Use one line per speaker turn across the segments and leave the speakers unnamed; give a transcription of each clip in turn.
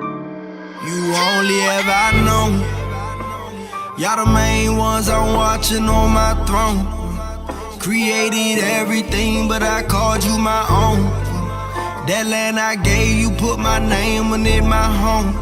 You only ever known. Y'all the main ones I'm watching on my throne. Created everything, but I called you my own. That land I gave you, put my name on it, my home.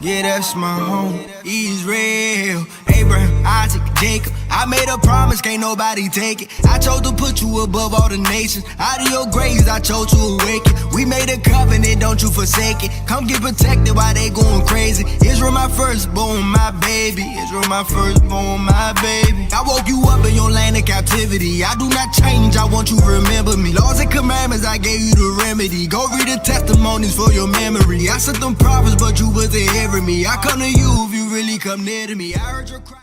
Yeah, that's my home. Israel, Abraham, Isaac, Jacob. I made a promise, can't nobody take it. I chose to put you above all the nations. Out of your graves, I chose to awaken. We made a covenant, don't you forsake it. Come get protected while they going crazy. Israel, my firstborn, my baby. Israel, my firstborn, my baby. I woke you up in your land of captivity. I do not change, I want you to remember me. Laws and commandments, I gave you the remedy. Go read the testimonies for your memory. I sent them prophets, but you wasn't hearing me. I come to you if you really come near to me. I heard your cry.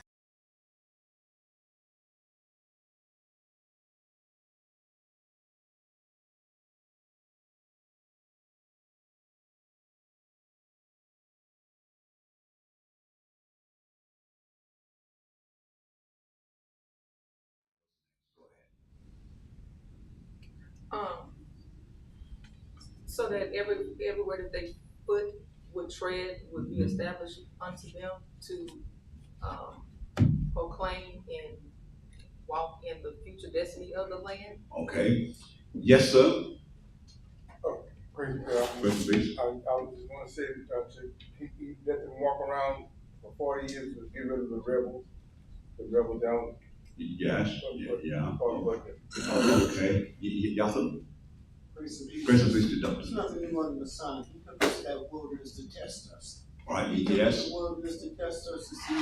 So that everywhere that they foot would tread would be established unto them to proclaim and walk in the future destiny of the land.
Okay. Yes, sir.
Praise God.
Praise be.
I just want to say to let them walk around for 40 years to get rid of the rebel down.
Yes. Yeah. Okay. Yes, sir.
Praise
Praise be to
There's nothing new under the sun. He put us in that wilderness to test us.
All right.
He put
Yes.
us in the wilderness to test us to see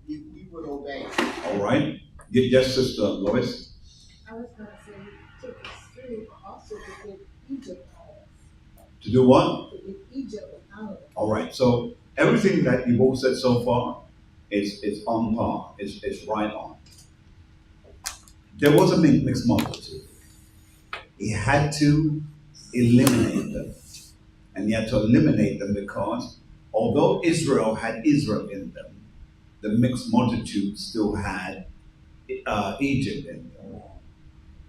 if we would obey.
All right. Yes, Sister Lois.
I was going to say, he took us through also to get Egypt out.
To do what?
To get Egypt out.
All right. So everything that you both said so far is on par. It's right on. There was a mixed multitude. He had to eliminate them. And he had to eliminate them because although Israel had Israel in them, the mixed multitude still had Egypt in them.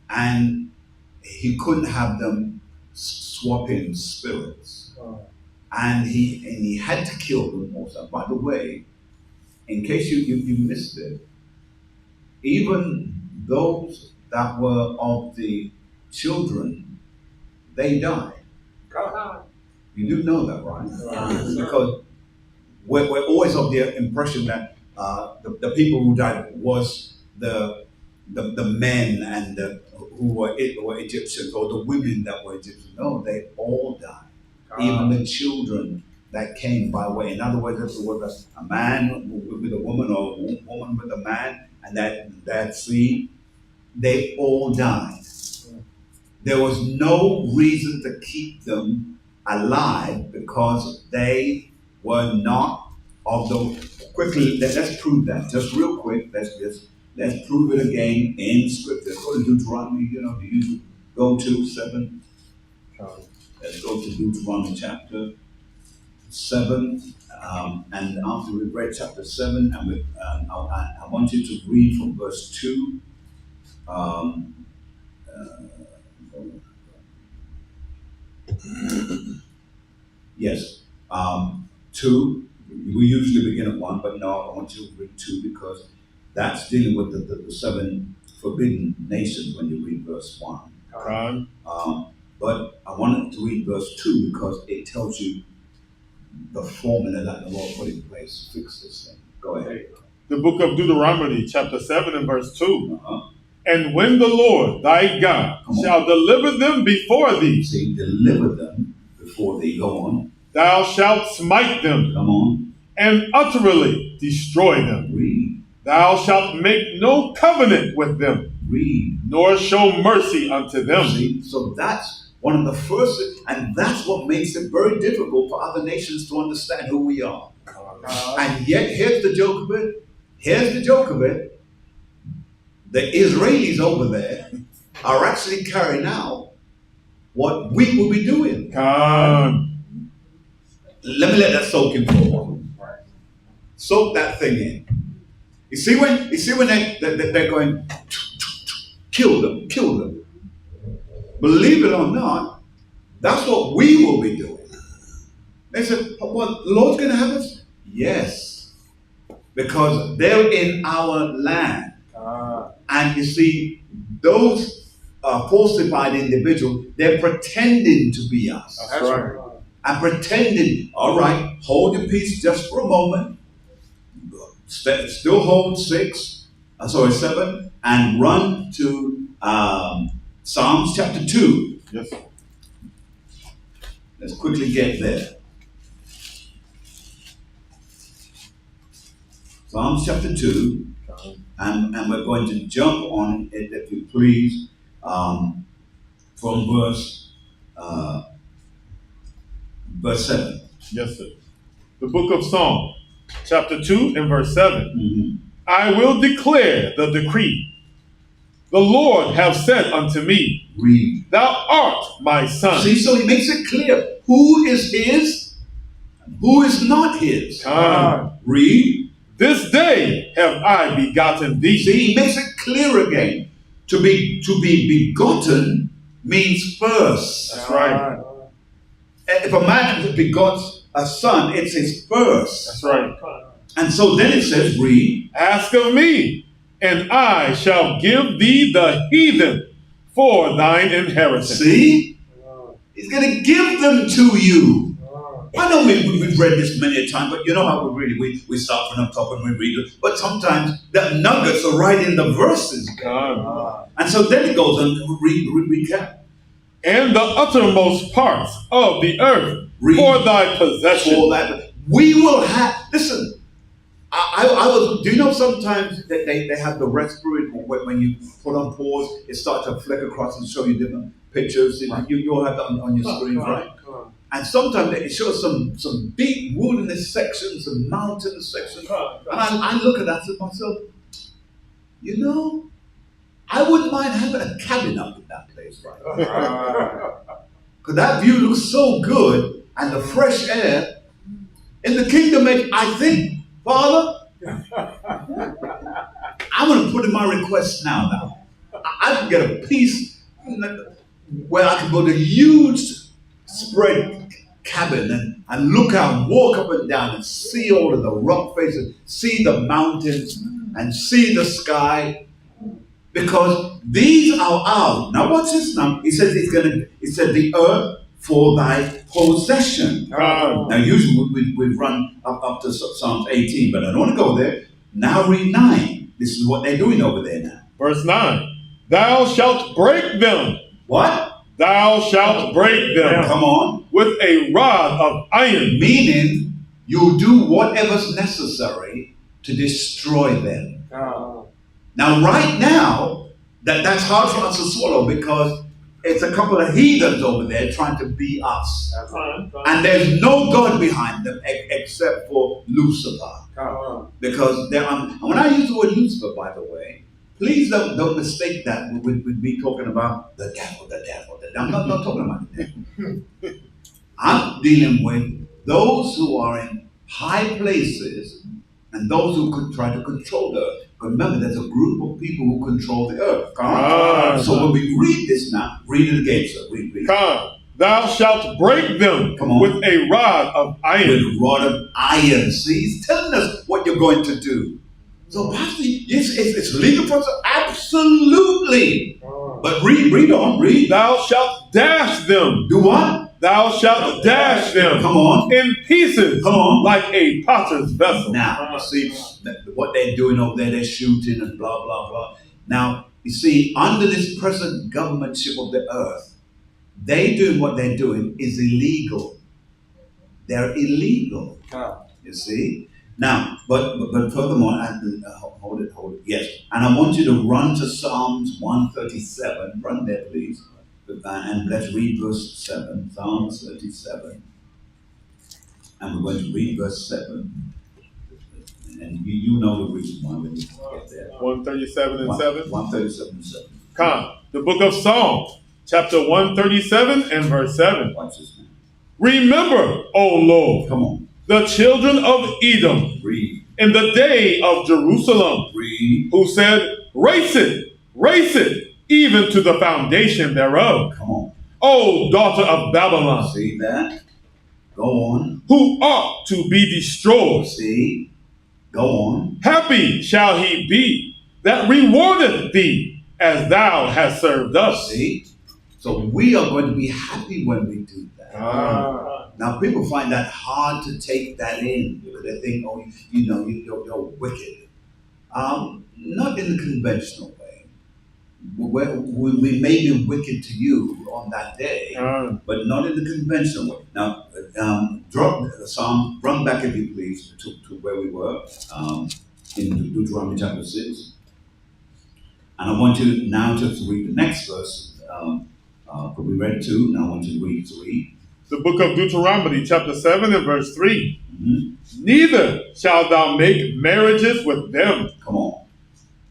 And he couldn't have them swapping spirits. And he had to kill them also. By the way, in case you missed it, even those that were of the children, they died. You do know that, right? Because we're always of the impression that the people who died was the men and who were Egyptians, or the women that were Egyptians. No, they all died. Even the children that came by way. In other words, if it was a man with a woman or a woman with a man, and that seed, they all died. There was no reason to keep them alive because they were not of the. Quickly, let's prove that. Just real quick, let's prove it again in Scripture. Let's go to Deuteronomy. Do you go to 7? Let's go to Deuteronomy chapter 7. And after we've read chapter 7, and I want you to read from verse 2. Yes. 2. We usually begin at 1, but no, I want you to read 2 because that's dealing with the 7 forbidden nations when you read verse 1. But I wanted to read verse 2 because it tells you the formula that the Lord put in place to fix this thing. Go ahead.
The book of Deuteronomy, chapter 7 and verse 2.
Uh-huh.
And when the Lord thy God shall deliver them before thee.
See, deliver them before thee. Go on.
Thou shalt smite them.
Come on.
And utterly destroy them.
Read.
Thou shalt make no covenant with them.
Read.
Nor show mercy unto them.
See, so that's one of the first, and that's what makes it very difficult for other nations to understand who we are. And yet, here's the joke of it. The Israelis over there are actually carrying out what we will be doing. Let me let that soak in for a while. Soak that thing in. You see when they're going, kill them. Believe it or not, that's what we will be doing. They said, "What? The Lord's going to have us?" Yes, because they're in our land. And you see, those falsified individuals, they're pretending to be us.
That's right.
And pretending, all right, hold your peace just for a moment. Still hold 7, and run to Psalms chapter 2.
Yes.
Let's quickly get there. Psalms chapter 2, and we're going to jump on it, if you please, from verse 7.
Yes, sir. The book of Psalms, chapter 2 and verse 7.
Mm-hmm.
I will declare the decree. The Lord have said unto me,
Read.
Thou art my son.
See, so he makes it clear who is his and who is not his. Read.
This day have I begotten thee.
See, he makes it clear again. To be begotten means first.
That's right.
If a man begots a son, it's his first.
That's right.
And so then it says, read.
Ask of me, and I shall give thee the heathen for thine inheritance.
See? He's going to give them to you. I know we've read this many a time, but you know how we start from the top and we read it. But sometimes the nuggets are right in the verses. And so then it goes on, recap.
And the uttermost parts of the earth for thy possession.
For that, we will have, listen, I was, do you know sometimes that they have the red spirit when you put on pause, it starts to flick across and show you different pictures. Right. You all have that on your screen, right? And sometimes it shows some deep wilderness sections, some mountain sections. And I look at that and myself, you know, I wouldn't mind having a cabin up in that place, right? Because that view looks so good, and the fresh air. In the kingdom, I think, Father, I'm going to put in my request now. I can get a piece where I can build a huge spread cabin and look out, walk up and down and see all of the rock faces, see the mountains and see the sky, because these are ours. Now watch this now. He says he said the earth for thy possession. Now usually we've run up to Psalms 18, but I don't want to go there. Now read 9. This is what they're doing over there now.
Verse 9. Thou shalt break them.
What?
Thou shalt break them.
Come on.
With a rod of iron.
Meaning, you'll do whatever's necessary to destroy them. Now, right now, that's hard for us to swallow because it's a couple of heathens over there trying to be us. And there's no God behind them except for Lucifer. Because and when I use the word Lucifer, by the way, please don't mistake that with me talking about the devil. I'm not talking about the devil. I'm dealing with those who are in high places and those who could try to control the earth. But remember, there's a group of people who control the earth. So when we read this now, read it again, sir. Read.
Thou shalt break them with a rod of iron.
With a rod of iron. See, he's telling us what you're going to do. So, Pastor, yes, it's legal for us. Absolutely. But read on.
Thou shalt dash them.
Do what?
Thou shalt dash them.
Come on.
In pieces.
Come on.
Like a potter's vessel.
Now, see what they're doing over there. They're shooting and blah, blah, blah. Now, you see, under this present governmentship of the earth, they doing what they're doing is illegal. They're illegal. You see? Now, but furthermore, hold it. Yes. And I want you to run to Psalms 137. Run there, please. And let's read verse 7. Psalms 37. And we're going to read verse 7. And you know the reason why we need to get there.
137 and 7?
137 and 7.
Come. The book of Psalms, chapter 137 and verse 7.
Watch this now.
Remember, O Lord.
Come on.
The children of Edom.
Read.
In the day of Jerusalem.
Read.
Who said, race it, even to the foundation thereof.
Come on.
O daughter of Babylon.
See that? Go on.
who ought to be destroyed.
See? Go on.
Happy shall he be that rewardeth thee as thou hast served us.
See? So we are going to be happy when we do that. Now people find that hard to take that in because they think, oh, you're wicked. Not in the conventional way. We may be wicked to you on that day, but not in the conventional way. Now, drop the Psalm, run back if you please to where we were in Deuteronomy chapter 6. And I want you now to read the next verse. We read 2, now I want you to read 3.
The book of Deuteronomy chapter 7 and verse 3.
Mm-hmm.
Neither shalt thou make marriages with them.
Come on.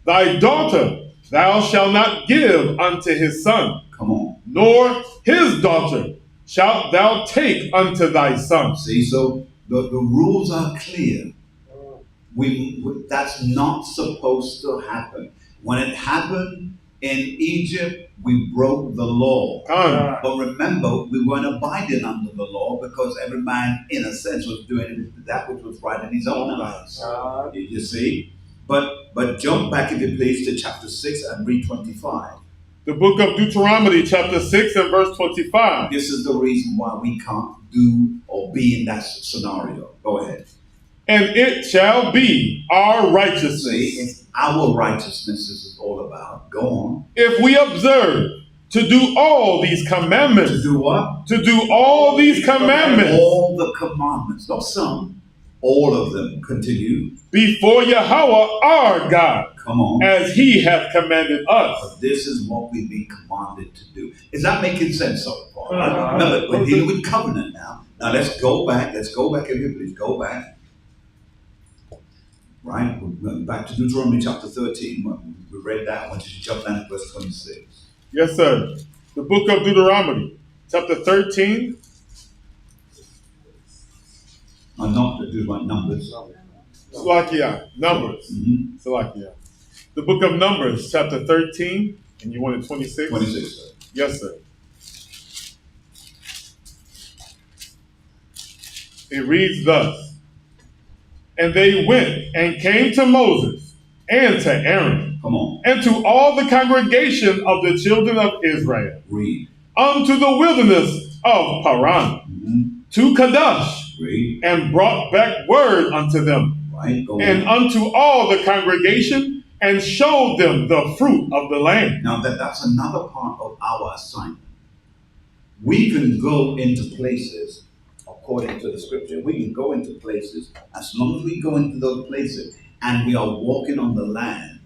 Thy daughter thou shalt not give unto his son.
Come on.
Nor his daughter shalt thou take unto thy son.
See, so the rules are clear. That's not supposed to happen. When it happened in Egypt, we broke the law. But remember, we weren't abiding under the law because every man, in a sense, was doing that which was right in his own eyes. You see? But jump back, if you please, to chapter 6 and read 25.
The book of Deuteronomy chapter 6 and verse 25.
This is the reason why we can't do or be in that scenario. Go ahead.
And it shall be our righteousness.
See, it's our righteousness this is all about. Go on.
If we observe to do all these commandments.
To do what?
To do all these commandments.
All the commandments. Not some. All of them. Continue.
Before Yahweh our God.
Come on.
As he hath commanded us.
But this is what we've been commanded to do. Is that making sense so far? Remember, we're dealing with covenant now. Now let's go back. Let's go back, if you please. Go back. Right? We're going back to Deuteronomy chapter 13. We read that. I want you to jump down to verse 26.
Yes, sir. The book of Deuteronomy, chapter 13.
I'm not to do my numbers.
Salakia, Numbers.
Mm-hmm.
Salakia. The book of Numbers, chapter 13, and you wanted 26?
26, sir.
Yes, sir. It reads thus. And they went and came to Moses and to Aaron.
Come on.
And to all the congregation of the children of Israel.
Read.
Unto the wilderness of Paran.
Mm-hmm.
To Kadesh.
Read.
And brought back word unto them.
Right. Go
and
on.
unto all the congregation, and showed them the fruit of the land.
Now that's another part of our assignment. We can go into places, according to the scripture, we can go into places, as long as we go into those places and we are walking on the land,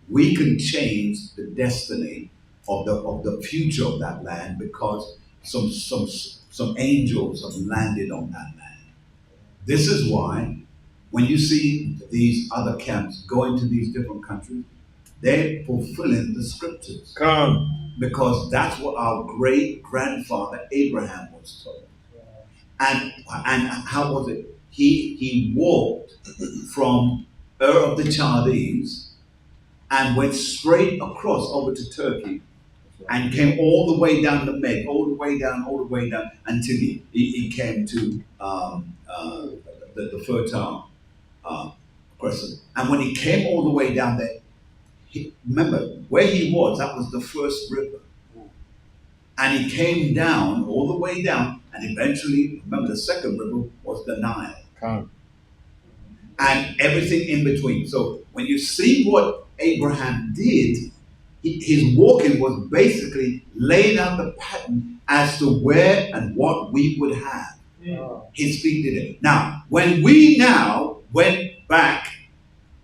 we can change the destiny of the future of that land because some angels have landed on that land. This is why when you see these other camps going to these different countries, they're fulfilling the scriptures.
Come.
Because that's what our great-grandfather Abraham was told. And how was it? He walked from Ur of the Chaldees and went straight across over to Turkey and came all the way down the Med, all the way down until he came to the fertile crescent. And when he came all the way down there, remember where he was, that was the first river. And he came down, all the way down, and eventually, remember the second river was the Nile.
Come.
And everything in between. So when you see what Abraham did, his walking was basically laying out the pattern as to where and what we would have. His feet did it. Now, when we now went back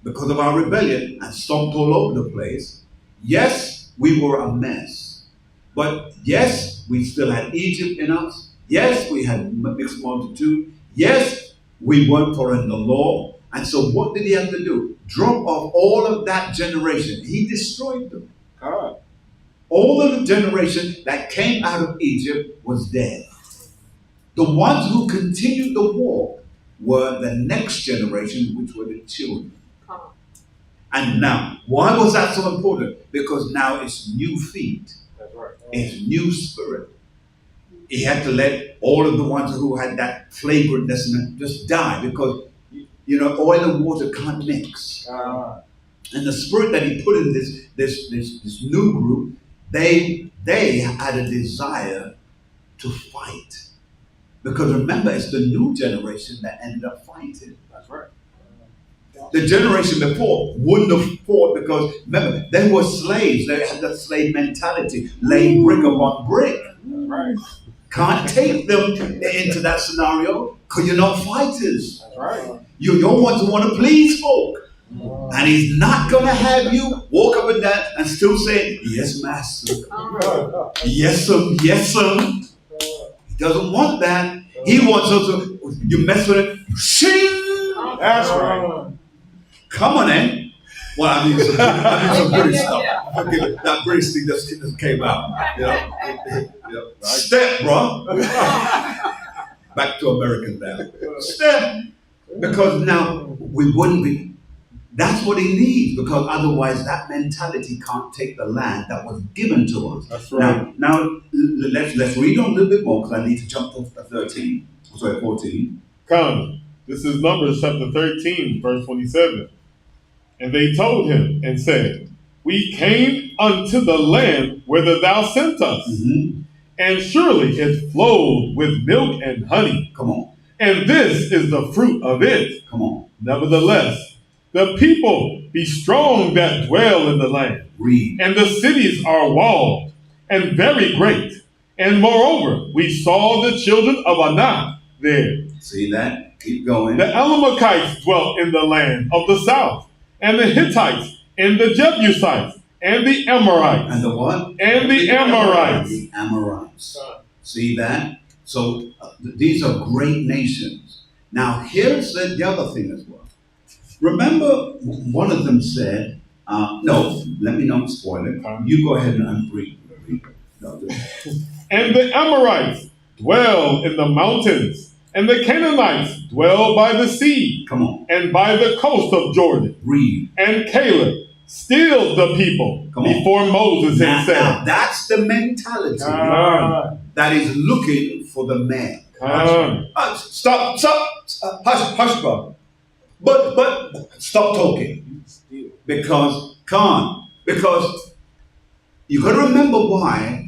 because of our rebellion and stomped all over the place, yes, we were a mess. But yes, we still had Egypt in us. Yes, we had mixed multitude. Yes, we weren't following the law. And so what did he have to do? Drop off all of that generation. He destroyed them. All of the generation that came out of Egypt was dead. The ones who continued the walk were the next generation, which were the children. And now, why was that so important? Because now it's new feet.
That's right.
It's new spirit. he had to let all of the ones who had that flagrantness just die because, oil and water can't mix. And the spirit that he put in this new group, they had a desire to fight. Because remember, it's the new generation that ended up fighting.
That's right.
The generation before wouldn't have fought because, remember, they were slaves. They had that slave mentality, laying brick upon brick.
That's right.
Can't take them into that scenario because you're not fighters.
That's right.
You're ones who want to please folk. And he's not going to have you walk up and down and still say, yes, master. Yes, sir. Yes, sir. He doesn't want that. He wants us to, you mess with it. Shing!
That's right.
Come on, eh? Well, I mean some British stuff. Okay, that British thing just came out. Step, bro. Back to American now. Step. Because now we wouldn't be. That's what he needs, because otherwise that mentality can't take the land that was given to us.
That's right.
Now let's read on a little bit more, because I need to jump to 14.
Come, this is Numbers chapter 13, verse 27. And they told him and said, we came unto the land whither thou sent us, and surely it flowed with milk and honey.
Come on.
And this is the fruit of it.
Come on.
Nevertheless, the people be strong that dwell in the land.
Read.
And the cities are walled and very great. And moreover, we saw the children of Anak there.
See that? Keep going.
The Amalekites dwelt in the land of the south, and the Hittites, and the Jebusites, and the Amorites.
And the what?
And the Amorites.
The Amorites. See that? So these are great nations. Now here's the other thing as well. Remember, one of them said, no, let me not spoil it. You go ahead and read. No,
and the Amorites dwell in the mountains, and the Canaanites dwell by the sea.
Come on.
And by the coast of Jordan.
Read.
And Caleb stilled the people before Moses had said.
Now that's the mentality that is looking for the man. Stop, hush, bro. But stop talking. Because you got to remember why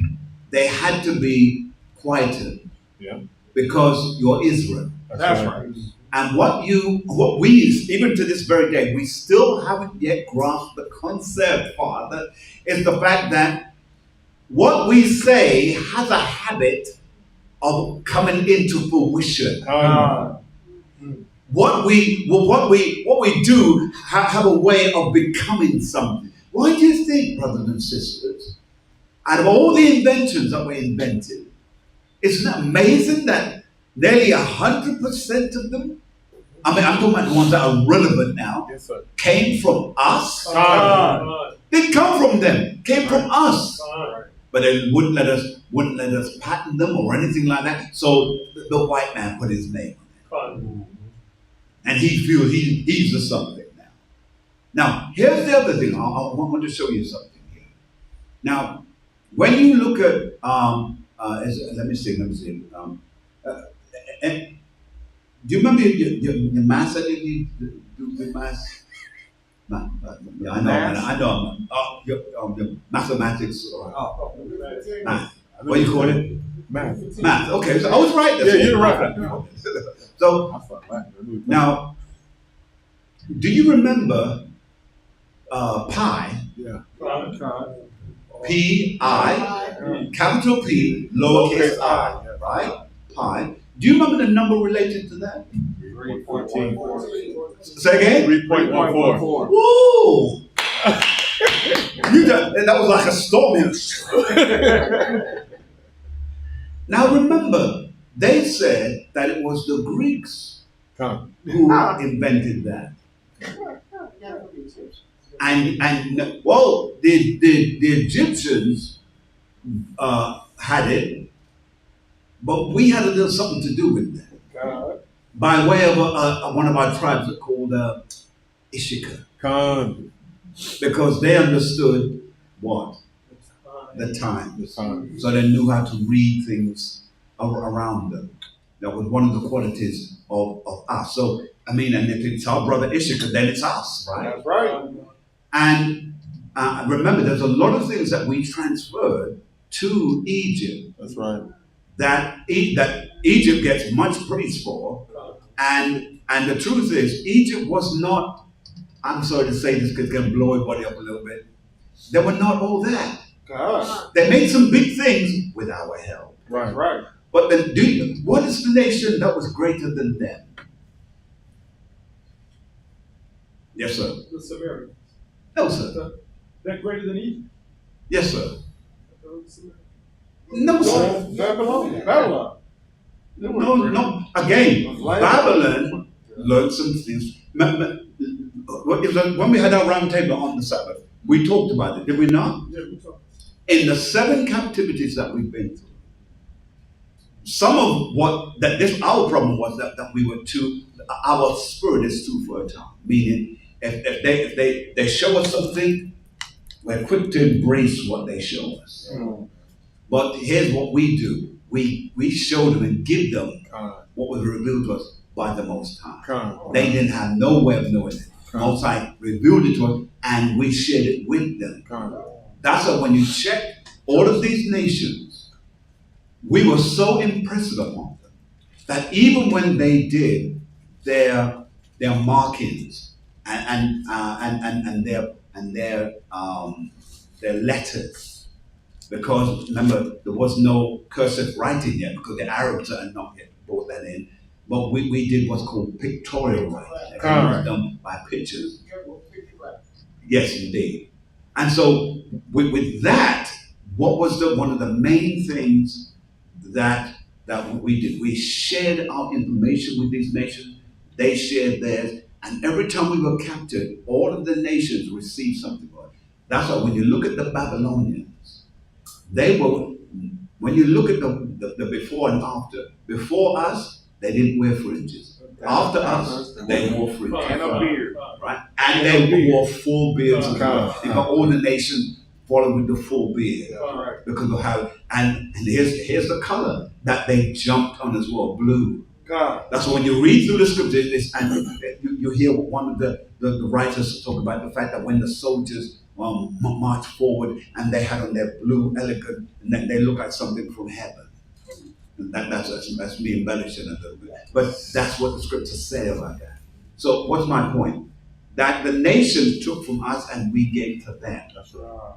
they had to be quieted.
Yeah.
Because you're Israel.
That's right.
And what we, even to this very day, we still haven't yet grasped the concept, Father, is the fact that what we say has a habit of coming into fruition. What we do have a way of becoming something. Why do you think, brothers and sisters, out of all the inventions that were invented, isn't it amazing that nearly 100% of them, I mean, I'm talking about the ones that are relevant now,
yes, sir,
came from us? Didn't come from them, came from us. But they wouldn't let us patent them or anything like that. So the white man put his name on it. And he feels he's the something now. Now, here's the other thing. I want to show you something here. Now, when you look at, let me see. Do you remember your math that you do math? Yeah, I know. Your mathematics. Math. What do you call it? Math. Okay, so I was right.
Yeah, you're right.
So now, do you remember pi?
Yeah.
P-I, capital P, lowercase I, right? Pi. Do you remember the number related to that?
3.14.
Say again?
3.14.
Woo! That was like a storm. Now remember, they said that it was the Greeks who invented that. And well, the Egyptians had it, but we had a little something to do with that. By way of one of our tribes called Ishika. Because they understood what? The time. So they knew how to read things around them. That was one of the qualities of us. So, I mean, and if it's our brother Issachar, then it's us, right?
That's right.
And remember, there's a lot of things that we transferred to Egypt.
That's right.
That Egypt gets much praise for. And the truth is, Egypt was not, I'm sorry to say this because it's going to blow everybody up a little bit. They were not all that.
Gosh.
They made some big things with our help.
Right.
Right.
But then, what is the nation that was greater than them? Yes, sir.
The Samaritans.
No, sir.
They're greater than Egypt.
Yes, sir.
The Samaritans.
No, sir.
Babylon.
No. Again, Babylon learned some things. When we had our round table on the Sabbath, we talked about it, did we not?
Yeah, we talk.
In the 7 captivities that we've been through, some of our problem was that we were our spirit is too fertile. Meaning, if they show us something, we're quick to embrace what they show us. But here's what we do: we show them and give them what was revealed to us by the Most High. They didn't have no way of knowing it. Most High revealed it to us, and we shared it with them. That's why when you check all of these nations, we were so impressed upon them that even when they did their markings and their letters, because remember there was no cursive writing yet because the Arabs had not yet brought that in. But we did what's called pictorial writing. It was done by pictures. Yes, indeed. And so with that, what was one of the main things that we did? We shared our information with these nations. They shared theirs. And every time we were captured, all of the nations received something. That's why when you look at the Babylonians, they were, when you look at the before and after, before us, they didn't wear fringes. After us, they wore fringes.
And a beard.
Right? And they wore full beards as well. You know, all the nations followed with the full beard. Because of how, and here's the color that they jumped on as well, blue. That's why when you read through the scriptures, and you hear one of the writers talk about the fact that when the soldiers marched forward and they had on their blue elegant, and then they look like something from heaven. And that's me embellishing a little bit. But that's what the scriptures say about that. So what's my point? That the nations took from us and we gave to them.
That's right.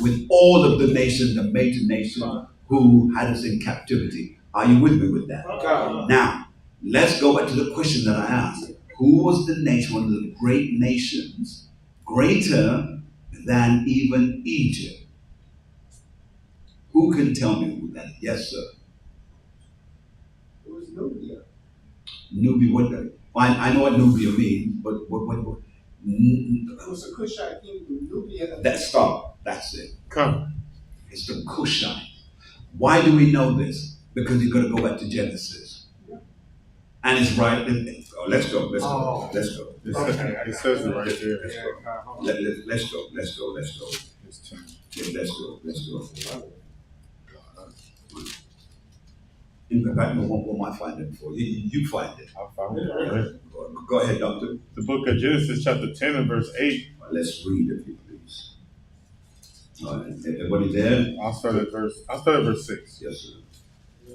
With all of the nations, the major nations who had us in captivity. Are you with me with that? Now, let's go back to the question that I asked. Who was the nation, one of the great nations, greater than even Egypt? Who can tell me who that is? Yes, sir.
It was Nubia.
Nubia, what? I know what Nubia means, but what?
It was a Cushite king from Nubia.
That's it.
Come.
It's the Cushite. Why do we know this? Because you've got to go back to Genesis. And it's right. Let's go.
It says it right there.
Let's go. Let's go. In fact, one might find it for you. You find it.
I found it right.
Go ahead, Doctor.
The book of Genesis, chapter 10 and verse 8.
Let's read it, if you please. All right. Everybody there?
I'll start at verse 6.
Yes, sir.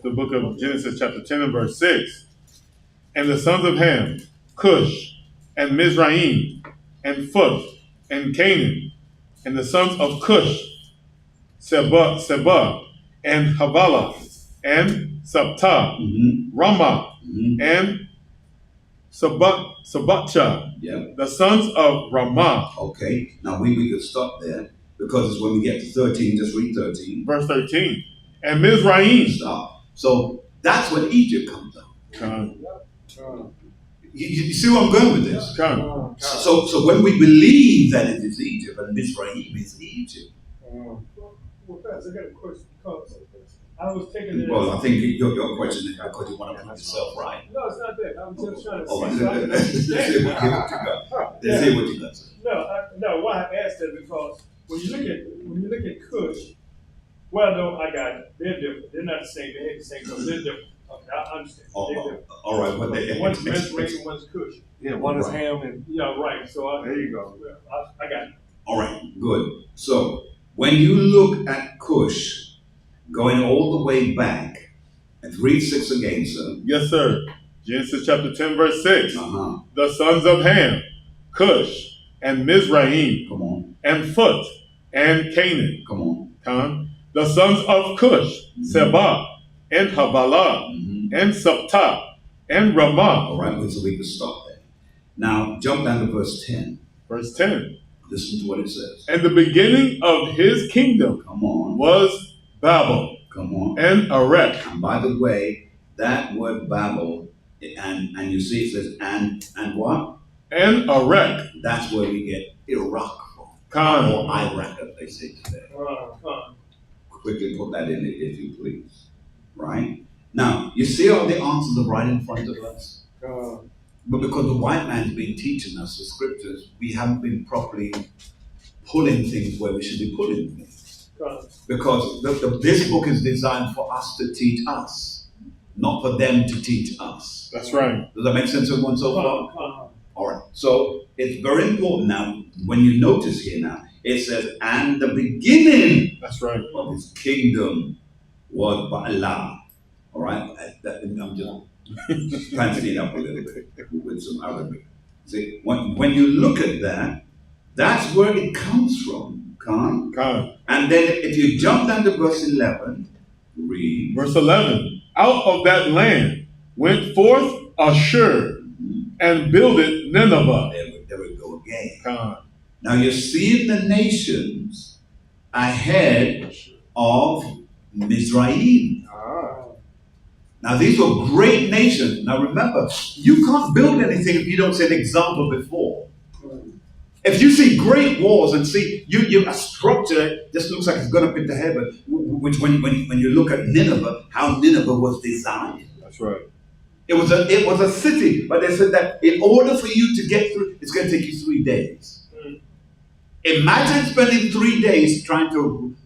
The book of Genesis, chapter 10 and verse 6. And the sons of Ham, Cush, and Mizraim, and Phut, and Canaan, and the sons of Cush, Seba, and Havilah, and Sabta, Ramah, and Sabatcha, the sons of Ramah.
Okay, now we could stop there because when we get to 13, just read 13.
Verse 13. And Mizraim.
Stop. So that's when Egypt comes up. You see where I'm going with this? So when we believe that it is Egypt and Mizraim is Egypt.
Well, Pastor, I got a question. I was taking it.
Well, I think your question is because you want to put yourself right.
No, it's not that. I'm just trying to
Oh,
see.
let's see what you got.
No, why I asked that because when you look at Cush, Well, no, I got it. They're different. They're not the same. They ain't the same. They're different. Okay, I understand. They're different.
All right, but
One's Mizraim, one's Cush.
Yeah, one is
Right.
Ham and,
Yeah, right. So
there you go.
I got it.
all right, good. So when you look at Cush, going all the way back, and read 6 again, sir.
Yes, sir. Genesis chapter 10, verse 6.
Uh-huh.
The sons of Ham, Cush, and Mizraim,
Come on,
and Phut, and Canaan.
come on.
The sons of Cush, Seba, and Havilah,
Mm-hmm.
and Sabta, and Ramah.
All right, so we can stop there. Now, jump down to verse 10.
Verse 10.
Listen to what it says.
And the beginning of his kingdom
Come on,
was Babel
come on.
and Erech.
And by the way, that word Babel, and you see it says, and what?
And Erech.
That's where we get Iraq from.
Khan.
Or Iraq, as they say today.
Con.
Quickly put that in it, if you please. Right? Now, you see all the answers are right in front of us. But because the white man's been teaching us the scriptures, we haven't been properly pulling things where we should be pulling things.
Con.
Because this book is designed for us to teach us, not for them to teach us.
That's right.
Does that make sense to everyone so far?
Con.
All right. So it's very important now, when you notice here now, it says, and the beginning
That's right.
of his kingdom was Ba'ala. All right? I'm just fancying up a little bit with some Arabic. See, when you look at that, that's where it comes from. Khan.
Khan.
And then if you jump down to verse 11, read.
Verse 11. Out of that land went forth Ashur and builded Nineveh.
There we go again.
Khan.
Now you're seeing the nations ahead of Mizraim. Now these were great nations. Now remember, you can't build anything if you don't set an example before. If you see great walls and see a structure that just looks like it's gone up into heaven, which when you look at Nineveh, how Nineveh was designed.
That's right.
It was a city, but they said that in order for you to get through, it's going to take you 3 days. Imagine spending 3 days trying to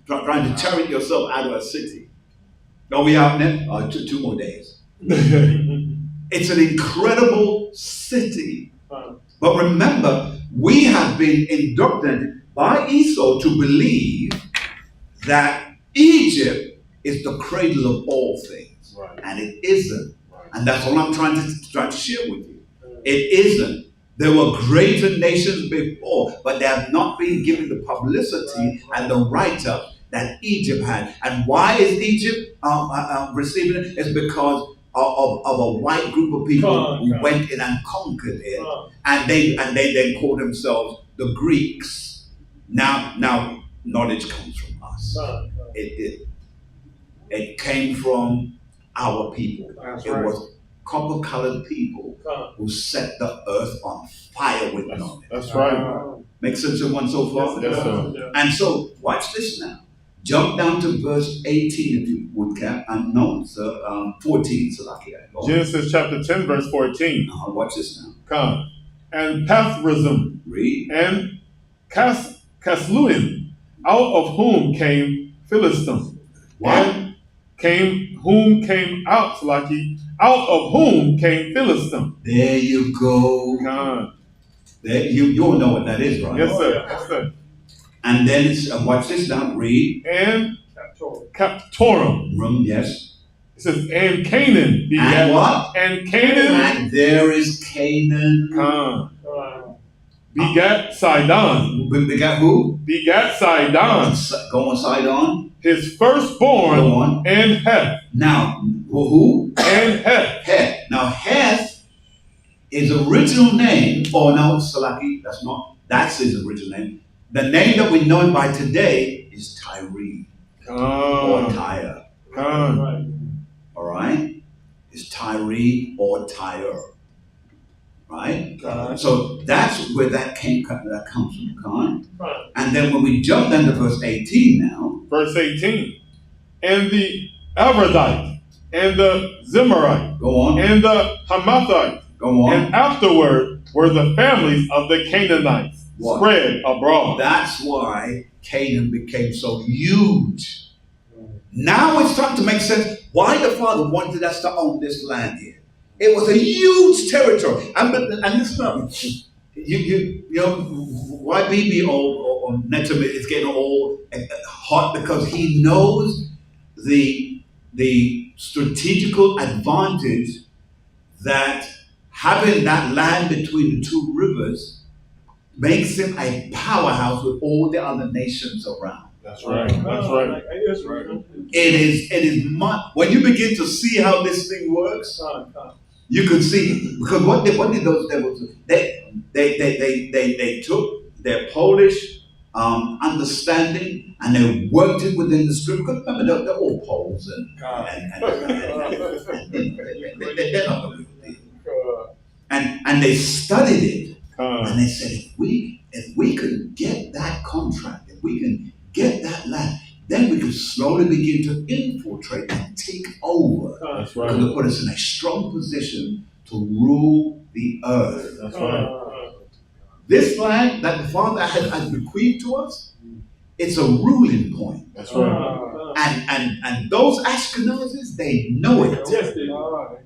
chariot yourself out of a city. Are we out now? 2 more days. It's an incredible city. But remember, we have been indoctrinated by Esau to believe that Egypt is the cradle of all things.
Right.
And it isn't. And that's all I'm trying to share with you. It isn't. There were greater nations before, but they have not been given the publicity and the write-up that Egypt had. And why is Egypt receiving it? It's because of a white group of people who went in and conquered it, and they then called themselves the Greeks. Now knowledge comes from us. It did. It came from our people.
That's
it
right.
was copper-colored people who set the earth on fire with knowledge.
That's right.
Makes sense to one so far?
Yes, sir.
And so, watch this now. Jump down to verse 18 if you would, Cap. No, sir, 14, Salakia.
Genesis chapter 10, verse 14.
Watch this now.
Khan. And Pathrazim
Read.
and Casluim, out of whom came Philistim.
What?
And out of whom came Philistim.
There you go.
Khan.
There, you all know what that is, right?
Yes, sir. Yes, sir.
And then it's, watch this now. Read.
And Captorum.
Yes.
It says, and Canaan begat.
And what?
And Canaan.
And there is Canaan.
Khan. Begat Sidon.
Begat who?
Begat Sidon.
Go on, Sidon.
His firstborn.
Go on.
And Heth.
Now, who?
And Heth.
Heth. Now, Heth, his original name, Salaki, that's his original name. The name that we know him by today is Tyree or Tyre. All right? It's Tyree or Tyre. Right? So that's where that comes from. And then when we jump down to verse 18 now.
Verse 18. And the Aradite, and the Zimmerite,
Go on.
and the Hamathite,
Go on.
and afterward were the families of the Canaanites
What?
spread abroad.
That's why Canaan became so huge. Now it's starting to make sense why the Father wanted us to own this land here. It was a huge territory. And listen, you know, why BB or Netum is getting all hot because he knows the strategical advantage that having that land between the two rivers makes him a powerhouse with all the other nations around.
That's right. That's right.
It is when you begin to see how this thing works, you could see, because what did those devils do? They took their Polish understanding and they worked it within the scripture. Because remember, they're all Poles and they studied it and they said, if we could get that contract, if we can get that land, then we can slowly begin to infiltrate and take over.
That's right.
Because it put us in a strong position to rule the earth.
That's right.
This land that the Father has bequeathed to us, it's a ruling point.
That's right.
And those Ashkenazis, they know it.
Yes, they know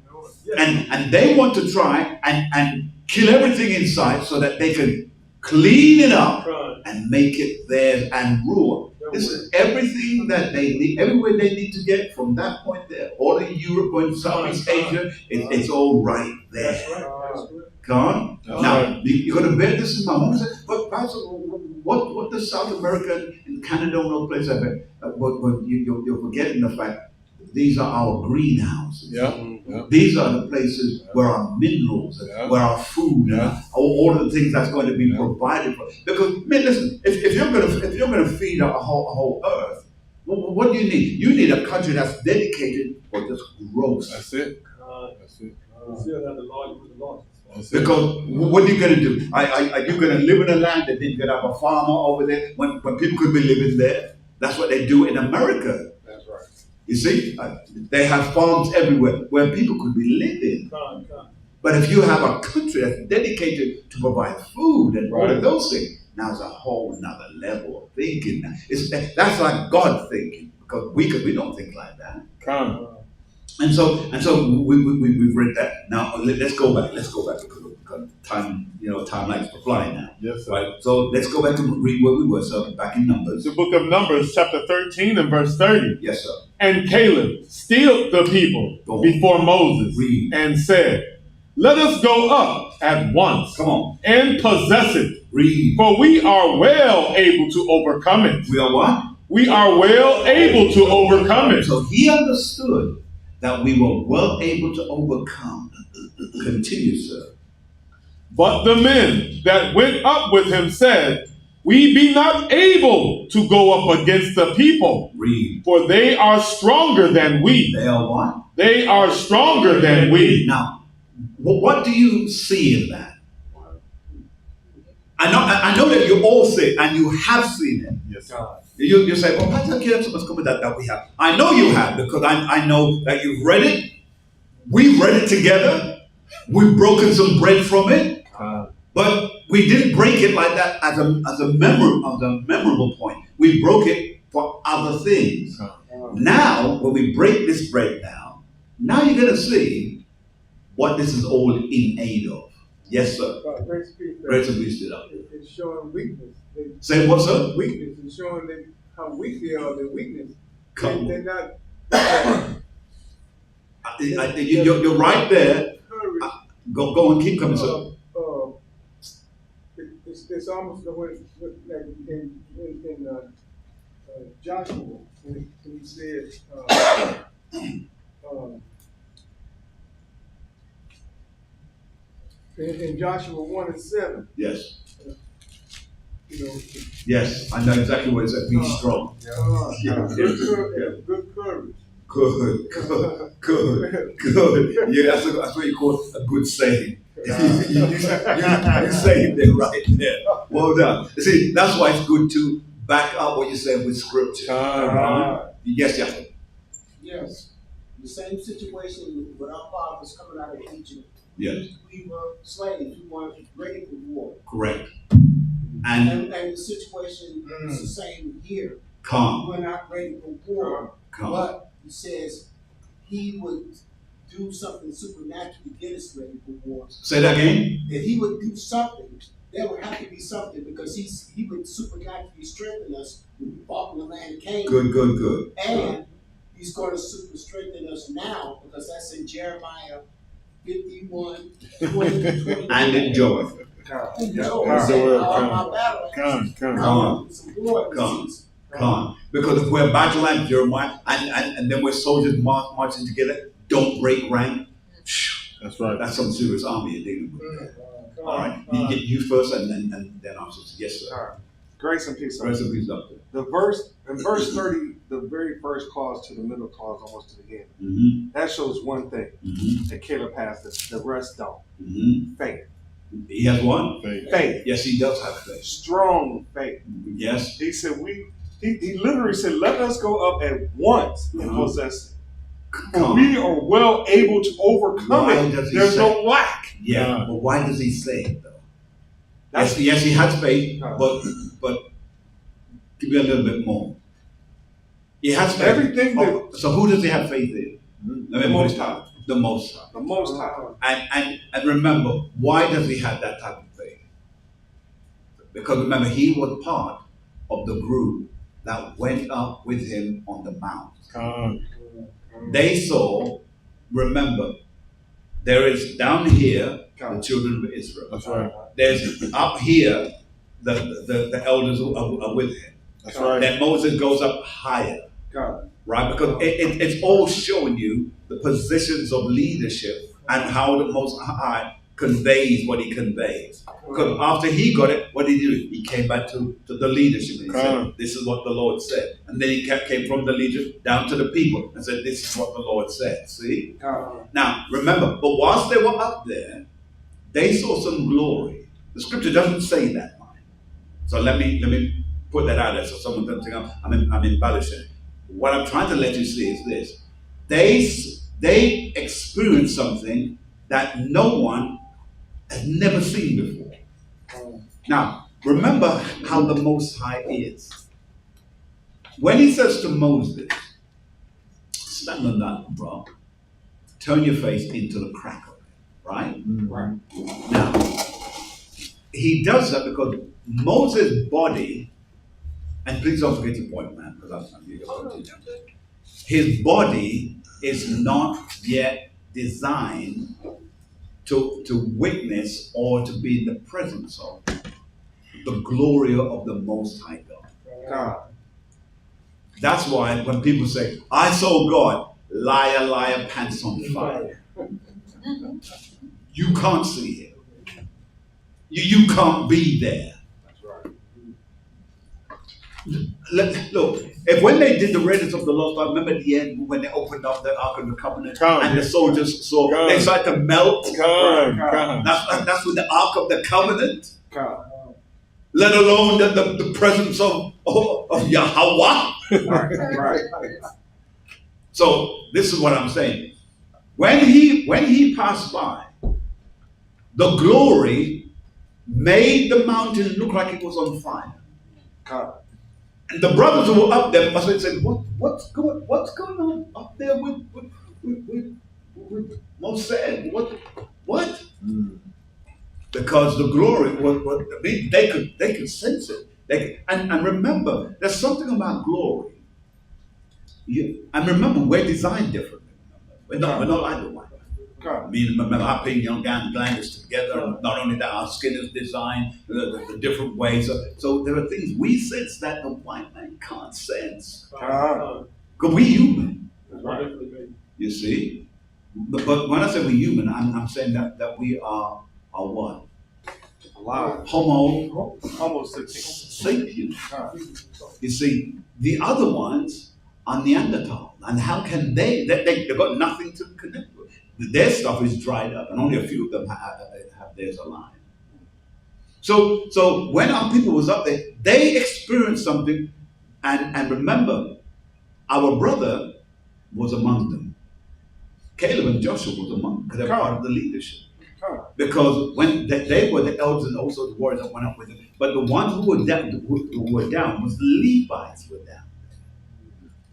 it.
And they want to try and kill everything inside so that they can clean it up and make it theirs and rule. This is everything that they need, everywhere they need to get from that point there. All in Europe, going to Southeast Asia, it's all right there.
That's right.
Come on. Now, you're going to bear this in mind. But Pastor, what does South America and Canada and all places have? But you're forgetting the fact that these are our greenhouses. These are the places where our minerals, where our food, all the things that's going to be provided for. Because, man, listen, if you're going to feed a whole earth, what do you need? You need a country that's dedicated for just growth.
That's it.
That's it. Still have the Lord with the Lord.
Because what are you going to do? Are you going to live in a land that then you could have a farmer over there when people could be living there? That's what they do in America.
That's right.
You see, they have farms everywhere where people could be living. But if you have a country that's dedicated to provide food and all of those things, now it's a whole another level of thinking. That's like God thinking, because we don't think like that. And so we've read that. Now let's go back because time likes to fly now.
Yes, sir.
Right. So let's go back and read where we were. So back in Numbers.
The book of Numbers, chapter 13 and verse 30.
Yes, sir.
And Caleb stilled the people before Moses and said, "Let us go up at once.
Come on.
And possess it.
Read.
For we are well able to overcome it."
We are what?
We are well able to overcome it.
So he understood that we were well able to overcome. Continue, sir.
But the men that went up with him said, "We be not able to go up against the people.
Read.
For they are stronger than we."
They are what?
They are stronger than we.
Now, what do you see in that? I know that you all see it, and you have seen it.
Yes.
You say, "Well, Pastor Terrence must come with that we have." I know you have, because I know that you've read it. We've read it together. We've broken some bread from it. But we didn't break it like that as a memorable point. We broke it for other things. Now, when we break this bread now you're going to see what this is all in aid of. Yes, sir. Grace and peace to them.
It's showing weakness.
Say what, sir?
Weakness. It's showing them how weak they are, their weakness. They're not.
You're right there. Go and keep coming, sir.
It's almost like in Joshua when he said in Joshua 1:7.
Yes.
Yes,
Yes, I know exactly what it said. Be strong.
Good courage.
Good. Yeah, that's what you call a good saying. You saved it right there. Well done. You see, that's why it's good to back up what you say with scripture. Yes, yes.
Yes. The same situation with our fathers coming out of Egypt.
Yes.
We were slaves. We weren't ready for war.
Correct.
And the situation is the same here.
Come.
We're not ready for war.
Come.
But he says he would do something supernatural to get us ready for war.
Say that again.
That he would do something. There would have to be something because he would supernaturally strengthen us when we fought in the land of Canaan.
Good.
And he's going to super strengthen us now because that's in Jeremiah 51, 20, 20.
And enjoy. Come. Because if we're battle line, Jeremiah, and then we're soldiers marching together, don't break rank.
That's right.
That's some serious army you're dealing with. All right. You first, and then I'll say, yes, sir.
Grace and peace.
Grace and peace, doctor.
In verse 30, the very first clause to the middle clause, almost to the end.
Mm-hmm.
That shows one thing that Caleb has, the rest don't. Faith.
He has one?
Faith.
Yes, he does have faith.
Strong faith.
Yes.
He said, he literally said, let us go up at once and possess it. For we are well able to overcome it. There's no lack.
Yeah, but why does he say it though? Yes, he has faith, but give me a little bit more. He has faith.
Everything
so who does he have faith in?
The Most High.
The Most High.
The Most High.
And remember, why does he have that type of faith? Because remember, he was part of the group that went up with him on the mount. They saw, remember, there is down here the children of Israel.
That's right.
There's up here the elders are with him.
That's right.
Then Moses goes up higher. Right? Because it's all showing you the positions of leadership and how the Most High conveys what he conveys. Because after he got it, what did he do? He came back to the leadership and he said, this is what the Lord said. And then he came from the leadership down to the people and said, this is what the Lord said. See? Now, remember, but whilst they were up there, they saw some glory. The scripture doesn't say that, man. So let me put that out there so someone doesn't think I'm embellishing. What I'm trying to let you see is this. They experienced something that no one has never seen before. Now, remember how the Most High is. When he says to Moses, stand on that rock, turn your face into the crack of it, right?
Right.
Now, he does that because Moses' body, and please don't forget your point, man, because I'm going to continue. His body is not yet designed to witness or to be in the presence of the glory of the Most High God. That's why when people say, I saw God, liar, liar, pants on fire. You can't see him. You can't be there. Look, if when they did the Raiders of the Lost Ark, remember at the end when they opened up the Ark of the Covenant and the soldiers saw, they started to melt. That's with the Ark of the Covenant. Let alone the presence of Yahweh.
Right.
So this is what I'm saying. When he passed by, the glory made the mountain look like it was on fire. And the brothers who were up there must have said, what's going on up there with Moses? What? Because the glory was they could sense it. And remember, there's something about glory. And remember, we're designed differently. We're not like the white. I mean, remember, our pineal gland is together. And not only that, our skin is designed the different ways. So there are things we sense that the white man can't sense. Because we human. You see? But when I say we're human, I'm saying that we are what? Homo sapiens. You see, the other ones are Neanderthal. And how can they've got nothing to connect with. Their stuff is dried up, and only a few of them have theirs alive. So when our people was up there, they experienced something, and remember, our brother was among them. Caleb and Joshua was among them because they're part of the leadership. Because when they were the elders and also the warriors that went up with them, but the ones who were down was the Levites were down.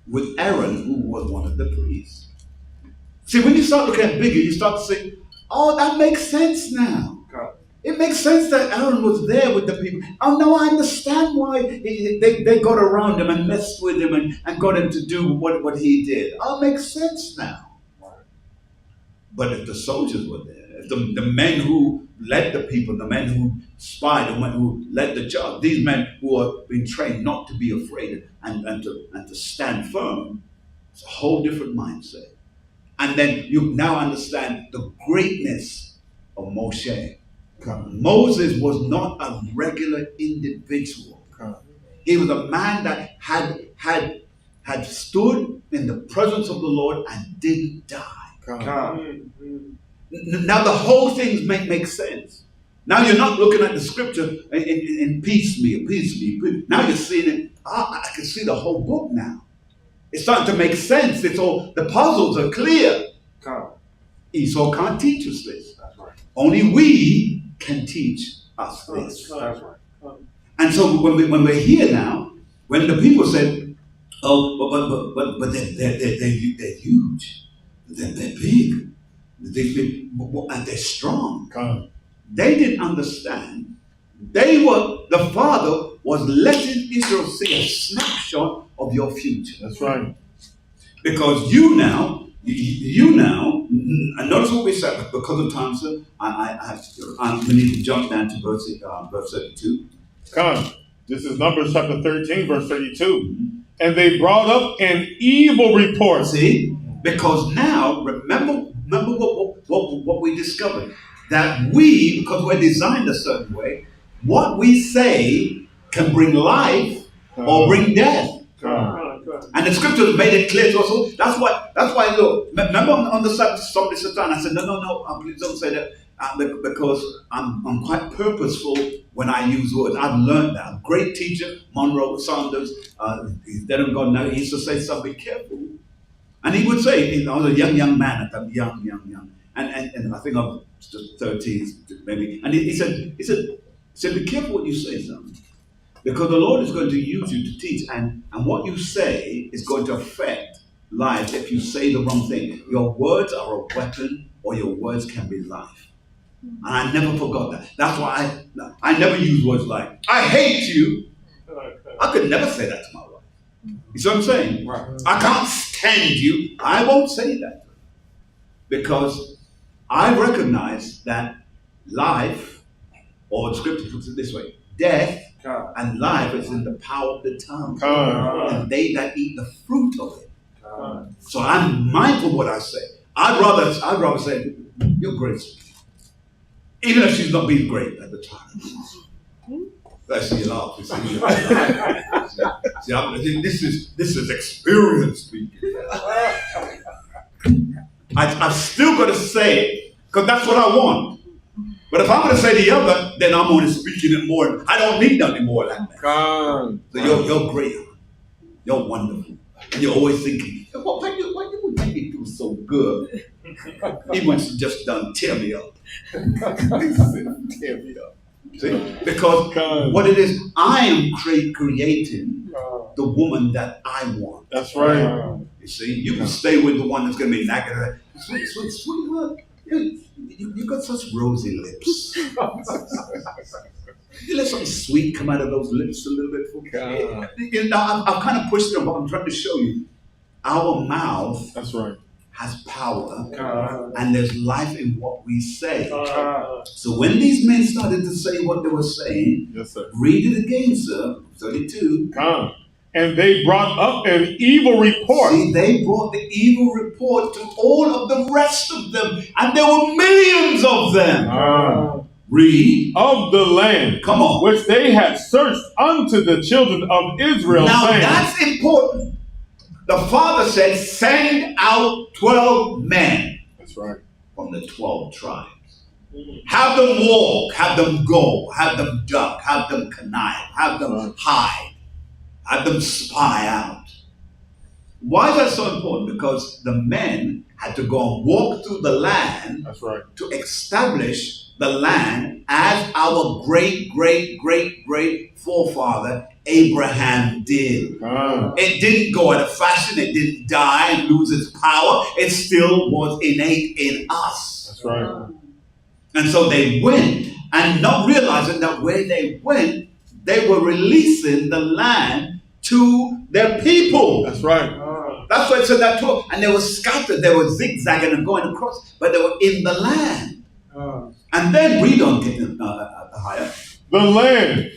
with Aaron, who was one of the priests. See, when you start looking at bigger, you start to say, oh, that makes sense now. It makes sense that Aaron was there with the people. Oh, no, I understand why they got around him and messed with him and got him to do what he did. Oh, it makes sense now. But if the soldiers were there, if the men who led the people, the men who spied, the men who led the charge, these men who are being trained not to be afraid and to stand firm, it's a whole different mindset. And then you now understand the greatness of Moshe. Moses was not a regular individual. He was a man that had stood in the presence of the Lord and didn't die. Now the whole thing makes sense. Now you're not looking at the scripture in piecemeal. Now you're seeing it. I can see the whole book now. It's starting to make sense. It's all, the puzzles are clear. Esau can't teach us this. That's right. Only we can teach us this.
That's right.
And so when we're here now, when the people said, oh, but they're huge, they're big, and they're strong. They didn't understand. The Father was letting Israel see a snapshot of your future.
That's right.
Because you now, and notice what we said, because of Thompson, we need to jump down to verse 32.
Come. This is Numbers chapter 13, verse 32. And they brought up an evil report.
See? Because now, remember what we discovered. That we, because we're designed a certain way, what we say can bring life or bring death. And the scriptures made it clear to us. That's why look, remember on the Sabbath, somebody sat down and I said, no, please don't say that, because I'm quite purposeful when I use words. I've learned that. A great teacher, Monroe Saunders, he's dead and gone now, he used to say something, be careful. And he would say, I was a young man at that, young. And I think I was just 13, maybe. And he said, be careful what you say, son. Because the Lord is going to use you to teach. And what you say is going to affect lives if you say the wrong thing. Your words are a weapon, or your words can be life. And I never forgot that. That's why I never use words like, I hate you. I could never say that to my wife. You see what I'm saying? Right. I can't stand you. I won't say that. Because I recognize that life, or the scripture puts it this way, death and life is in the power of the tongue. And they that eat the fruit of it. So I'm mindful of what I say. I'd rather say, you're great. Even if she's not being great at the time. That's the laugh. See, this is experience speaking. I've still got to say it, because that's what I want. But if I'm going to say the other, then I'm only speaking it more. I don't need nothing more like that. So you're great. You're wonderful. And you're always thinking, why you make me feel so good? Even when she just done tear me up. Tear me up. See? Because what it is, I am creating the woman that I want.
That's right.
You see, you can stay with the one that's going to be negative. Sweetheart, you got such rosy lips. You let something sweet come out of those lips a little bit for me. You know, I've kind of pushed them, but I'm trying to show you. Our mouth
That's right.
has power, and there's life in what we say. So when these men started to say what they were saying,
yes, sir.
Read it again, sir. 32.
And they brought up an evil report.
See, they brought the evil report to all of the rest of them, and there were millions of them. Read.
Of the land.
Come on.
Which they had searched unto the children of Israel.
Now
saying,
that's important. The Father said, send out 12 men.
That's right.
From the 12 tribes. Have them walk, have them go, have them duck, have them connive, have them hide, have them spy out. Why is that so important? Because the men had to go and walk through the land.
That's right.
To establish the land as our great, great, great, great forefather Abraham did. It didn't go out of fashion. It didn't die and lose its power. It still was innate in us.
That's right.
And so they went, and not realizing that where they went, they were releasing the land to their people.
That's right.
That's why it said that too. And they were scattered. They were zigzagging and going across, but they were in the land. And then read on higher.
The land,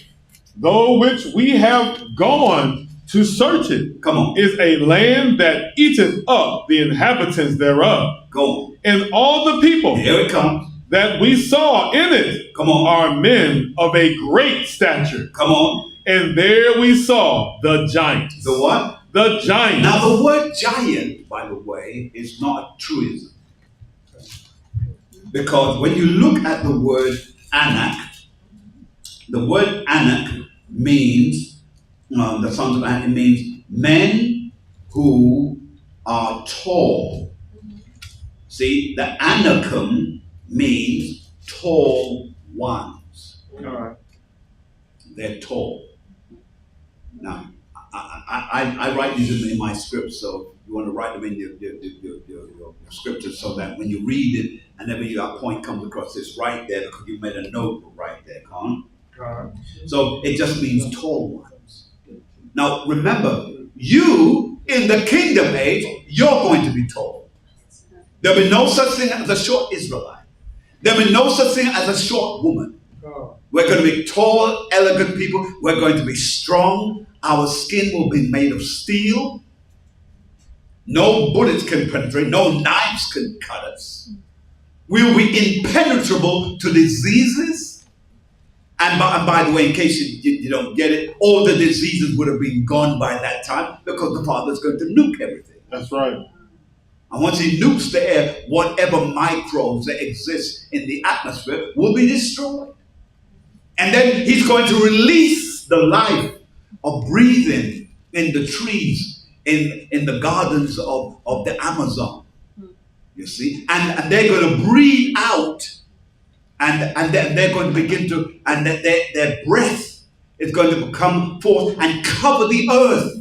though which we have gone to search it,
Come on.
is a land that eateth up the inhabitants thereof.
Go on.
And all the people
Here it comes.
that we saw in it
Come on.
are men of a great stature.
Come on.
And there we saw the giants.
The what?
The giants.
Now the word giant, by the way, is not a truism. Because when you look at the word Anak, the word Anak means, the sons of Anak, it means men who are tall. See, the Anakim means tall ones. They're tall. Now, I write these in my script, so you want to write them in your scriptures so that when you read it, and then when your point comes across, it's right there because you made a note right there, So it just means tall ones. Now remember, you in the kingdom age, you're going to be tall. There'll be no such thing as a short Israelite. There'll be no such thing as a short woman. We're going to be tall, elegant people. We're going to be strong. Our skin will be made of steel. No bullets can penetrate. No knives can cut us. We will be impenetrable to diseases. And by the way, in case you don't get it, all the diseases would have been gone by that time because the Father's going to nuke everything.
That's right.
And once he nukes the air, whatever microbes that exist in the atmosphere will be destroyed. And then he's going to release the life of breathing in the trees, in the gardens of the Amazon. You see? And they're going to breathe out, and they're going to begin to, and their breath is going to come forth and cover the earth.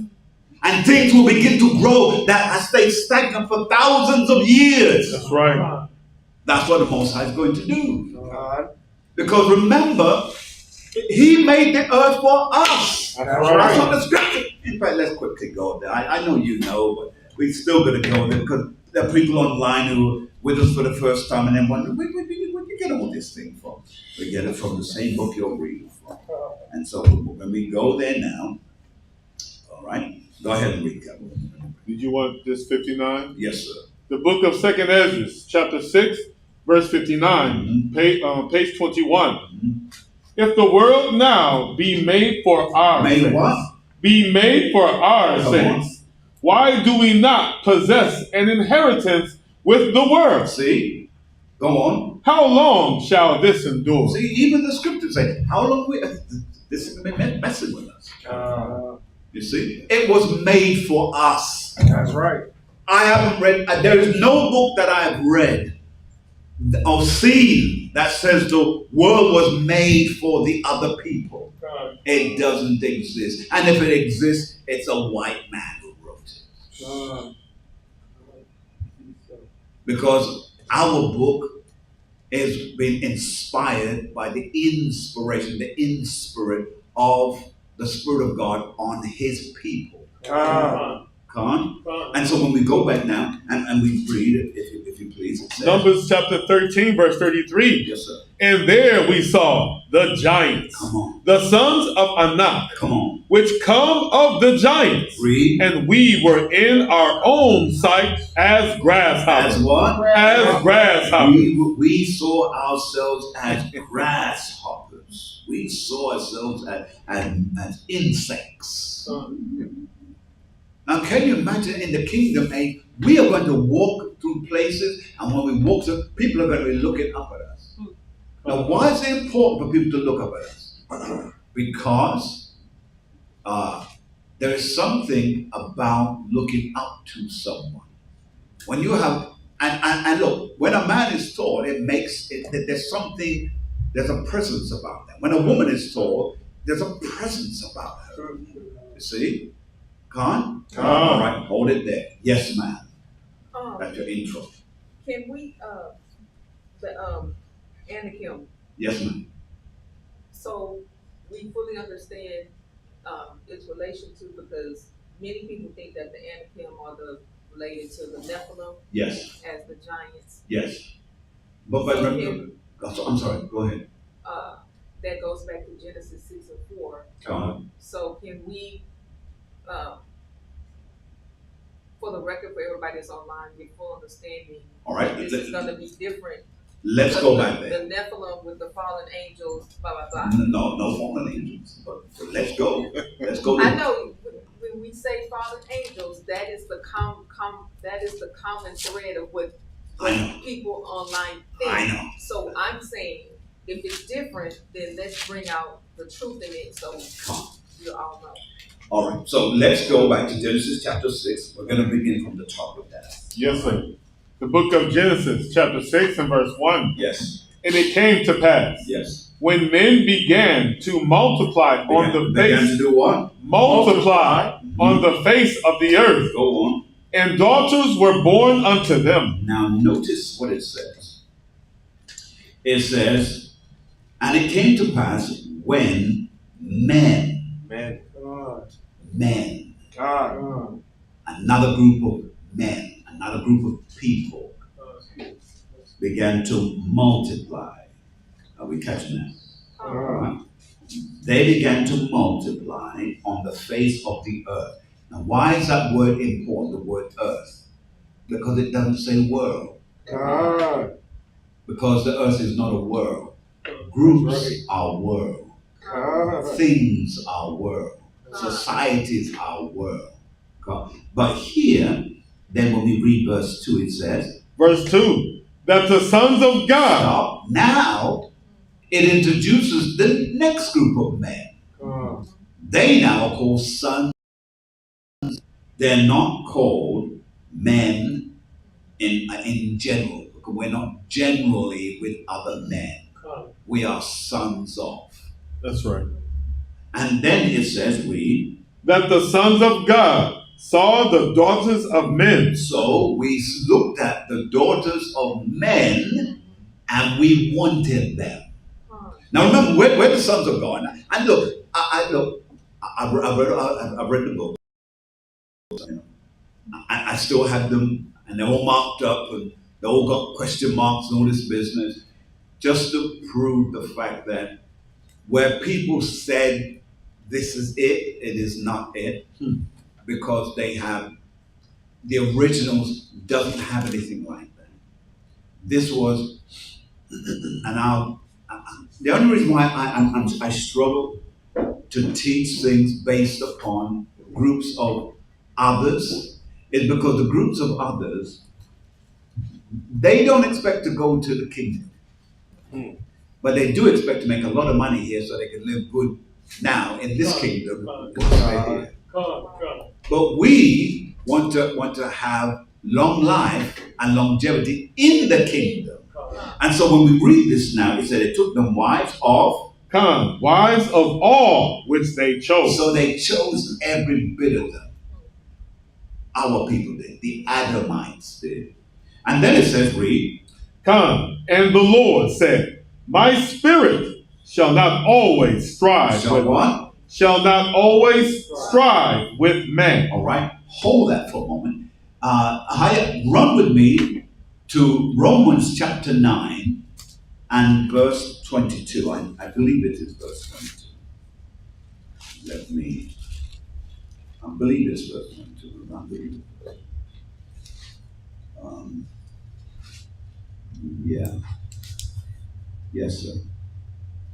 And things will begin to grow that has stayed stagnant for thousands of years.
That's right.
That's what the Most High is going to do. Because remember, he made the earth for us.
That's
That's
right.
what the scripture. In fact, let's quickly go there. I know you know, but we're still going to go there because there are people online who are with us for the first time and then wonder, where do you get all this thing from? We get it from the same book you're reading from. And so when we go there now, all right, go ahead and read that.
Did you want this 59?
Yes, sir.
The book of 2nd Ezra, chapter 6, verse 59, page 21. If the world now be made for our sakes,
what?
Be made for our sakes, why do we not possess an inheritance with the world?
See? Go on.
How long shall this endure?
See, even the scriptures say, how long this is messing with us. You see? It was made for us.
That's right.
I haven't read, there is no book that I have read or seen that says the world was made for the other people. It doesn't exist. And if it exists, it's a white man who wrote it. Because our book has been inspired by the inspiration, the inspirit of the Spirit of God on his people. And so when we go back now and we read it, if you please. It says,
Numbers chapter 13, verse 33.
Yes, sir.
And there we saw the giants,
Come on.
the sons of Anak,
Come on.
which come of the giants.
Read.
And we were in our own sight as grasshoppers.
As what?
As grasshoppers.
We saw ourselves as grasshoppers. We saw ourselves as insects. Now, can you imagine in the kingdom age, we are going to walk through places, and when we walk through, people are going to be looking up at us. Now, why is it important for people to look up at us? Because there is something about looking up to someone. When you have And look, when a man is tall, it makes it, there's something, there's a presence about them. When a woman is tall, there's a presence about her. You see? Con? All right, hold it there. Yes, ma'am. That's your intro.
Can we, Anakim,
Yes, ma'am.
so we fully understand, its relation to, because many people think that the Anakim are related to the Nephilim.
Yes.
As the giants.
Yes. But I'm sorry, go ahead.
That goes back to Genesis 6 and 4. So can we, for the record, for everybody that's online, get full understanding?
All right.
This is going to be different.
Let's go back there.
The Nephilim with the fallen angels, blah, blah, blah.
No fallen angels. But let's go. Let's go.
I know when we say fallen angels, that is the common thread of what people online think.
I know.
So I'm saying, if it's different, then let's bring out the truth in it, so you all know.
All right. So let's go back to Genesis chapter 6. We're going to begin from the top of that.
Yes, sir. The book of Genesis, chapter 6 and verse 1.
Yes.
And it came to pass.
Yes.
When men began to multiply on the face.
Began to do what?
Multiply on the face of the earth.
Go on.
And daughters were born unto them.
Now notice what it says. It says, and it came to pass when men, another group of men, another group of people began to multiply. Are we catching that? Right. They began to multiply on the face of the earth. Now, why is that word important, the word earth? Because it doesn't say world. Because the earth is not a world. Groups are world. Things are world. Societies are world. But here, then when we read verse 2, it says,
verse 2, that the sons of God.
Now, it introduces the next group of men. They now are called sons. They're not called men in general, because we're not generally with other men. We are sons of.
That's right.
And then it says, read,
that the sons of God saw the daughters of men.
So we looked at the daughters of men and we wanted them. Now remember, we're the sons of God. And look, I've read the book. I still have them, and they're all marked up, and they all got question marks and all this business, just to prove the fact that where people said this is it, it is not it, because they have, the originals doesn't have anything like that. This was, and the only reason why I struggle to teach things based upon groups of others is because the groups of others, they don't expect to go to the kingdom. But they do expect to make a lot of money here so they can live good now in this kingdom. But we want to have long life and longevity in the kingdom. And so when we read this now, it said it took them wives of
wives of all which they chose.
So they chose every bit of them. Our people did. The Adamites did. And then it says, read.
And the Lord said, my spirit shall not always strive shall not always strive with man.
All right. Hold that for a moment. Run with me to Romans chapter 9 and verse 22. I believe it is verse 22. I believe it's verse 22. I believe it. Yeah. Yes, sir.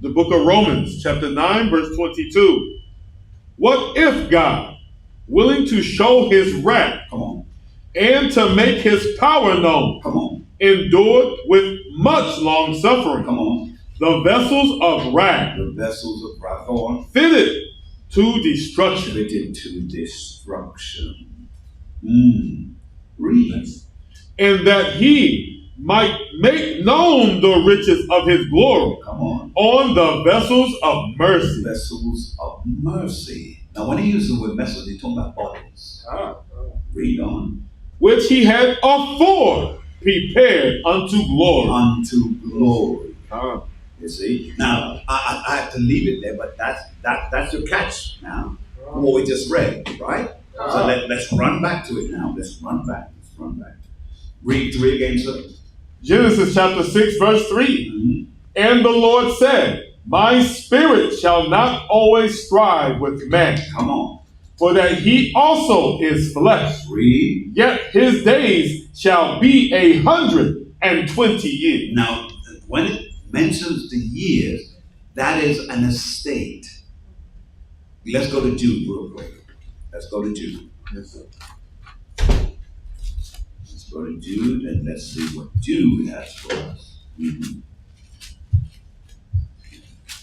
The book of Romans, chapter 9, verse 22. What if God, willing to show his wrath and to make his power known, endured with much long suffering the vessels of wrath, fitted to destruction.
Read.
and that he might make known the riches of his glory
Come on.
on the vessels of mercy.
Vessels of mercy. Now, when he uses the word vessels, he's talking about bodies. Read on.
Which he had afore prepared unto glory.
Unto glory. You see? Now, I have to leave it there, but that's your catch now. What we just read, right? So let's run back to it now. Let's run back. Read 3 again, sir.
Genesis chapter 6, verse 3.
Mm-hmm.
And the Lord said, my spirit shall not always strive with man.
Come on.
For that he also is flesh.
Read.
Yet his days shall be 120 years.
Now, when it mentions the years, that is an estate. Let's go to Jude real quick. Let's go to Jude.
Yes, sir.
Let's go to Jude and let's see what Jude has for us. Mm-hmm.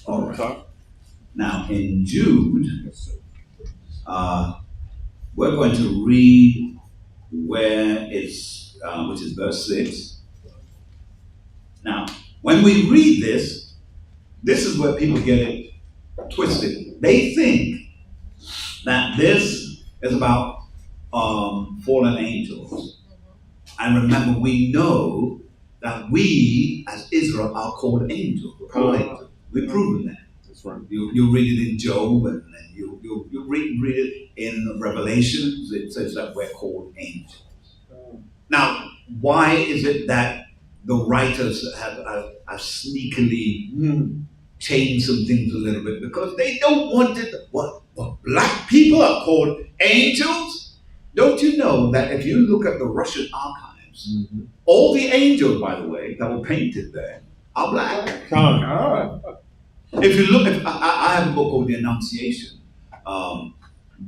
All right. Now, in Jude, we're going to read where it's, which is verse 6. Now, when we read this is where people get it twisted. They think that this is about fallen angels. And remember, we know that we, as Israel, are called angels. We're called angels. We've proven that.
That's right.
You read it in Job, and you read it in Revelations. It says that we're called angels. Now, why is it that the writers have sneakily changed some things a little bit? Because they don't want it. What black people are called angels? Don't you know that if you look at the Russian archives, all the angels, by the way, that were painted there are black. If you look at, I have a book called The Annunciation,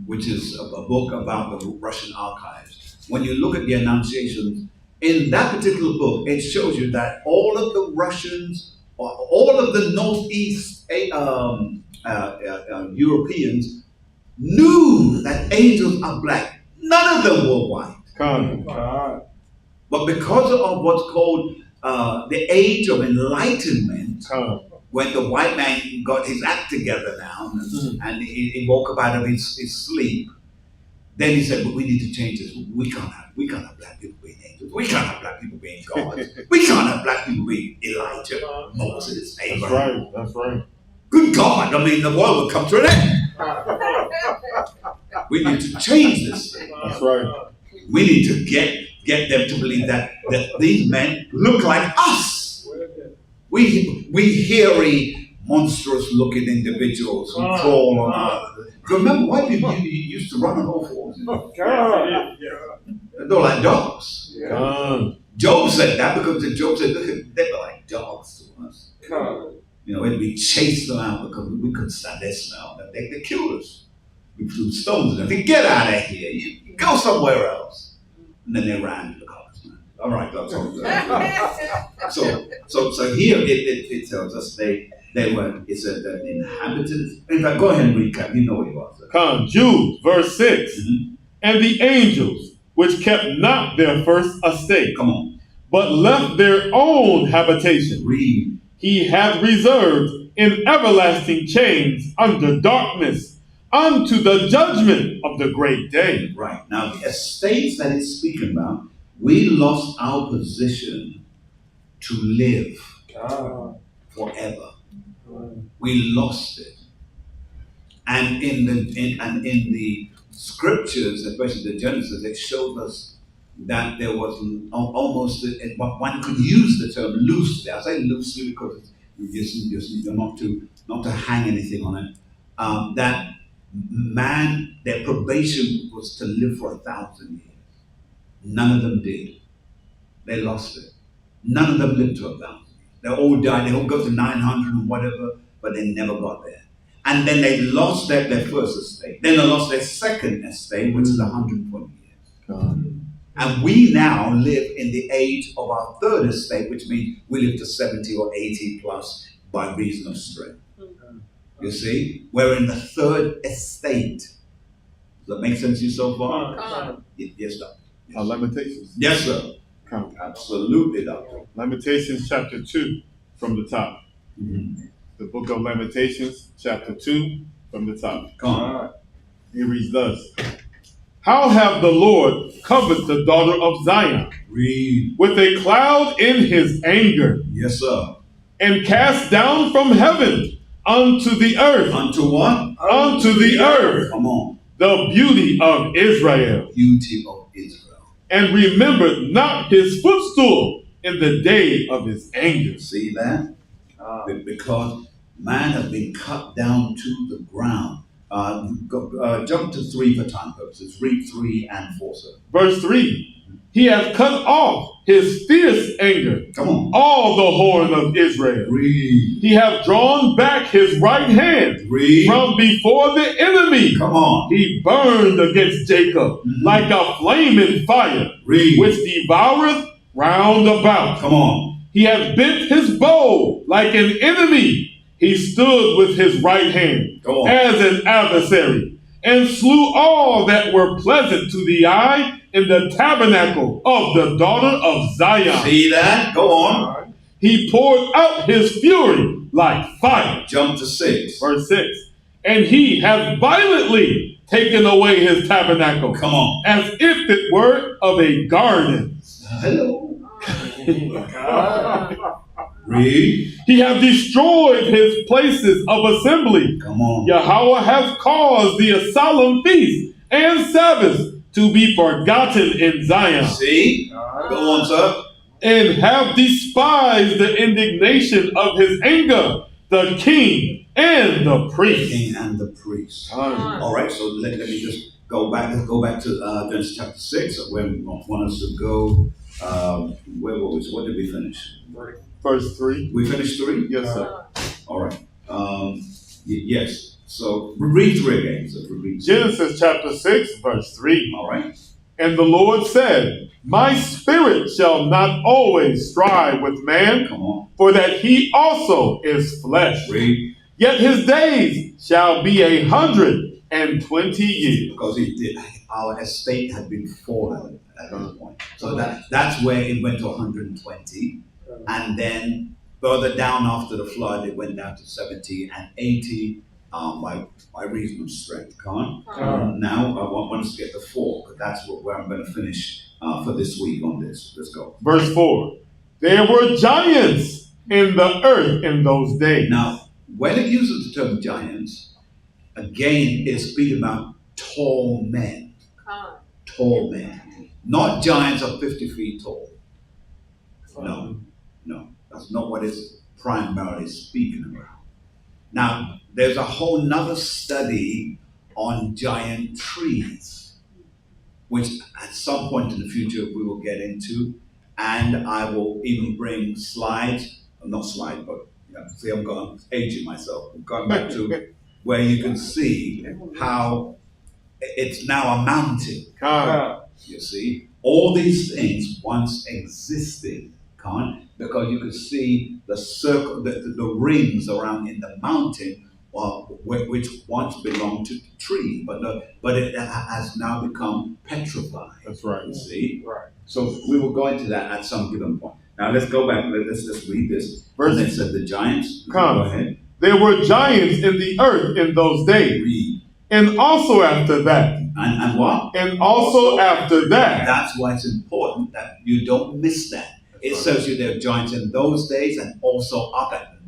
which is a book about the Russian archives. When you look at the Annunciations, in that particular book, it shows you that all of the Russians, or all of the Northeast Europeans knew that angels are black. None of them were white. But because of what's called the age of enlightenment, when the white man got his act together now, and he woke up out of his sleep, then he said, but we need to change this. We can't have black people being angels. We can't have black people being gods. We can't have black people being Elijah, Moses, Abraham.
That's right.
Good God, I mean, the world will come to an end. We need to change this thing.
That's right.
We need to get them to believe that these men look like us. We hairy, monstrous-looking individuals who crawl on our. Remember, white people used to run on all fours. They're like dogs. Job said that because Job said they were like dogs to us. You know, we chased them out because we couldn't stand their smell. They killed us. We threw stones at them. They get out of here. You go somewhere else. And then they ran to the cars. All right, so here it tells us they were. It said that inhabitants. In fact, go ahead and recap. You know what it was.
Jude, verse 6. And the angels, which kept not their first estate,
Come on,
but left their own habitation,
read.
He hath reserved in everlasting chains under darkness, unto the judgment of the great day.
Right. Now, the estates that it's speaking about, we lost our position to live forever. We lost it. And in the scriptures, especially the Genesis, it showed us that there was almost, one could use the term loosely. I say loosely because you're not to hang anything on it. That man, their probation was to live for 1,000 years. None of them did. They lost it. None of them lived to 1,000 years. They all died. They all go to 900 and whatever, but they never got there. And then they lost their first estate. Then they lost their second estate, which is 120 years. And we now live in the age of our third estate, which means we live to 70 or 80 plus by reason of strength. You see, we're in the third estate. Does that make sense to you so far?
Yes,
Yes, sir.
Lamentations.
Yes, sir. Absolutely, doctor.
Lamentations chapter 2 from the top.
Mm-hmm.
The book of Lamentations chapter 2 from the top.
Come on.
It reads thus. How have the Lord covered the daughter of Zion?
Read.
With a cloud in his anger.
Yes, sir.
And cast down from heaven unto the earth.
Unto what?
Unto the earth.
Come on.
The beauty of Israel.
Beauty of Israel.
And remembered not his footstool in the day of his anger.
See that? Because man has been cut down to the ground. Jump to 3 for time purposes. Read 3 and 4, sir.
Verse 3. He hath cut off his fierce anger.
Come on.
All the horn of Israel.
Read.
He hath drawn back his right hand.
Read.
From before the enemy.
Come on.
He burned against Jacob like a flaming fire.
Read.
Which devoureth round about.
Come on.
He hath bent his bow like an enemy. He stood with his right hand as an adversary, and slew all that were pleasant to the eye in the tabernacle of the daughter of Zion.
See that? Go on.
He poured out his fury like fire.
Jump to 6.
Verse 6. And he hath violently taken away his tabernacle.
Come on.
As if it were of a garden.
Hello. Read.
He hath destroyed his places of assembly.
Come on.
Yahweh hath caused the solemn feasts and Sabbaths to be forgotten in Zion.
See? Go on, sir.
And have despised the indignation of his anger, the king and the priest.
King and the priest. All right, so let me just go back. Let's go back to Genesis chapter 6, where we want us to go. Where were we? So what did we finish?
Verse 3.
We finished 3?
Yes, sir.
All right. Yes. So read 3 again. So read 3.
Genesis chapter 6, verse 3.
All right.
And the Lord said, my spirit shall not always strive with man,
Come on.
for that he also is flesh.
Read.
Yet his days shall be 120 years.
Because our estate had been fallen at that point. So that's where it went to 120. And then further down after the flood, it went down to 70 and 80 by reason of strength. Now, I want us to get to 4, because that's where I'm going to finish for this week on this. Let's go.
Verse 4. There were giants in the earth in those days.
Now, when it uses the term giants, again, it's speaking about tall men. Tall men. Not giants of 50 feet tall. No, that's not what it's primarily speaking about. Now, there's a whole nother study on giant trees, which at some point in the future we will get into, and I will even bring slides, not slides, but see, I'm aging myself. I'm going back to where you can see how it's now a mountain. You see, all these things once existed, because you could see the circle, the rings around in the mountain, which once belonged to the tree, but it has now become petrified.
That's right.
You see?
Right.
So we will go into that at some given point. Now let's go back. Let's just read this.
Verse.
And it said the giants.
Come.
Go ahead.
There were giants in the earth in those days.
Read.
And also after that.
And what?
And also after that.
That's why it's important that you don't miss that. It says you there are giants in those days and also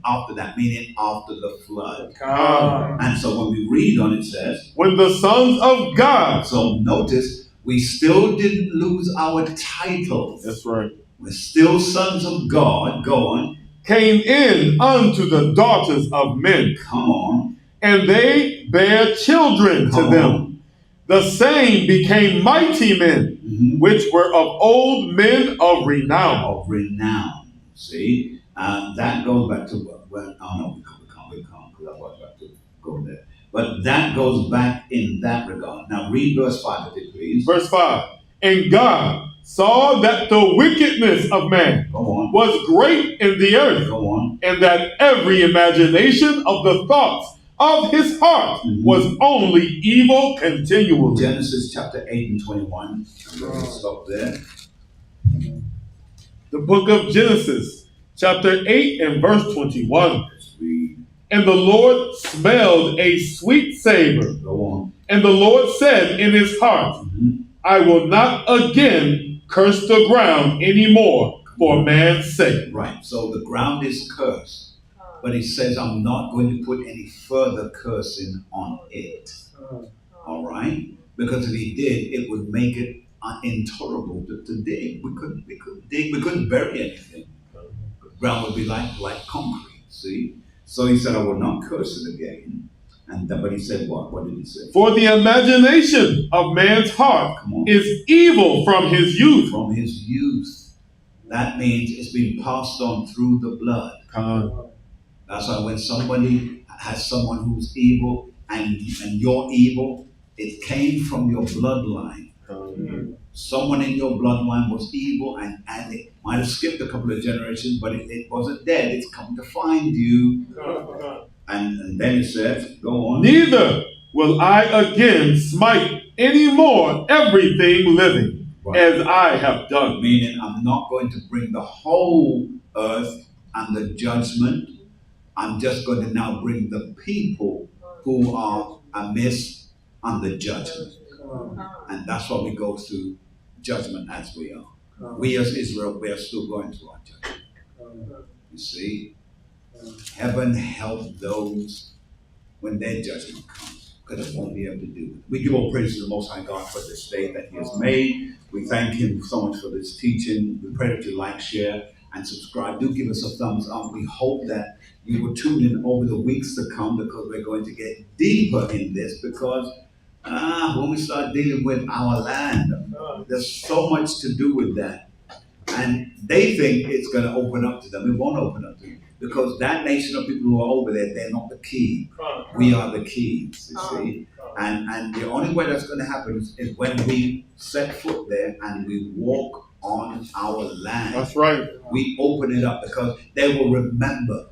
after that, meaning after the flood. And so when we read on it says,
when the sons of God.
So notice, we still didn't lose our titles.
That's right.
We're still sons of God. Go on.
Came in unto the daughters of men.
Come on.
And they bare children to them. The same became mighty men, which were of old men of renown.
Of renown. See? And that goes back to, we can't, because I was about to go there. But that goes back in that regard. Now read verse 5 of it, please.
Verse 5. And God saw that the wickedness of man was great in the earth, and that every imagination of the thoughts of his heart was only evil continually.
Genesis chapter 8 and 21. I'm going to stop there.
the book of Genesis, chapter 8 and verse 21. And the Lord smelled a sweet savor.
Go on.
And the Lord said in his heart, I will not again curse the ground anymore for man's sake.
Right. So the ground is cursed. But he says, I'm not going to put any further cursing on it. All right? Because if he did, it would make it intolerable to dig. We couldn't dig. We couldn't bury anything. The ground would be like concrete. See? So he said, I will not curse it again. And but he said what? What did he say?
For the imagination of man's heart is evil from his youth.
From his youth. That means it's been passed on through the blood. That's why when somebody has someone who's evil and you're evil, it came from your bloodline. Someone in your bloodline was evil and it might have skipped a couple of generations, but it wasn't dead. It's come to find you. And then it says, go on.
Neither will I again smite any more everything living, as I have done.
Meaning I'm not going to bring the whole earth under judgment. I'm just going to now bring the people who are amiss under judgment. And that's why we go through judgment as we are. We as Israel, we are still going through our judgment. You see? Heaven help those when their judgment comes, because it won't be able to do it. We give all praise to the Most High God for this day that He has made. We thank Him so much for this teaching. We pray that you like, share, and subscribe. Do give us a thumbs up. We hope that you will tune in over the weeks to come, because we're going to get deeper in this, because when we start dealing with our land, there's so much to do with that. And they think it's going to open up to them. It won't open up to them. Because that nation of people who are over there, they're not the key. We are the keys, you see. And the only way that's going to happen is when we set foot there and we walk on our land.
That's right.
We open it up, because they will remember,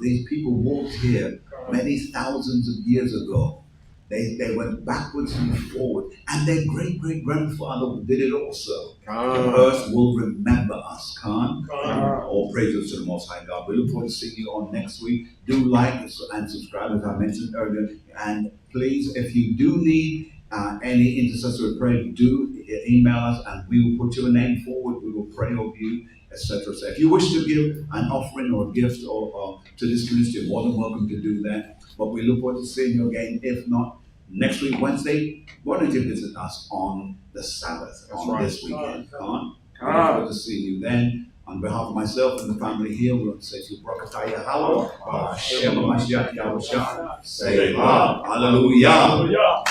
these people walked here many thousands of years ago. They went backwards and forward, and their great-great-grandfather did it also. The earth will remember us, All praises to the Most High God. We look forward to seeing you on next week. Do like and subscribe, as I mentioned earlier. And please, if you do need any intercessory prayer, do email us, and we will put your name forward. We will pray over you, etc. So if you wish to give an offering or a gift or to this ministry, you're more than welcome to do that. But we look forward to seeing you again. If not, next week, Wednesday, why don't you visit us on the Sabbath, this weekend? We look forward to seeing you then. On behalf of myself and the family here, we want to say to you, Barakatah Yahweh, Hashem HaMashiach Yahushua, say Hallelujah. Hallelujah.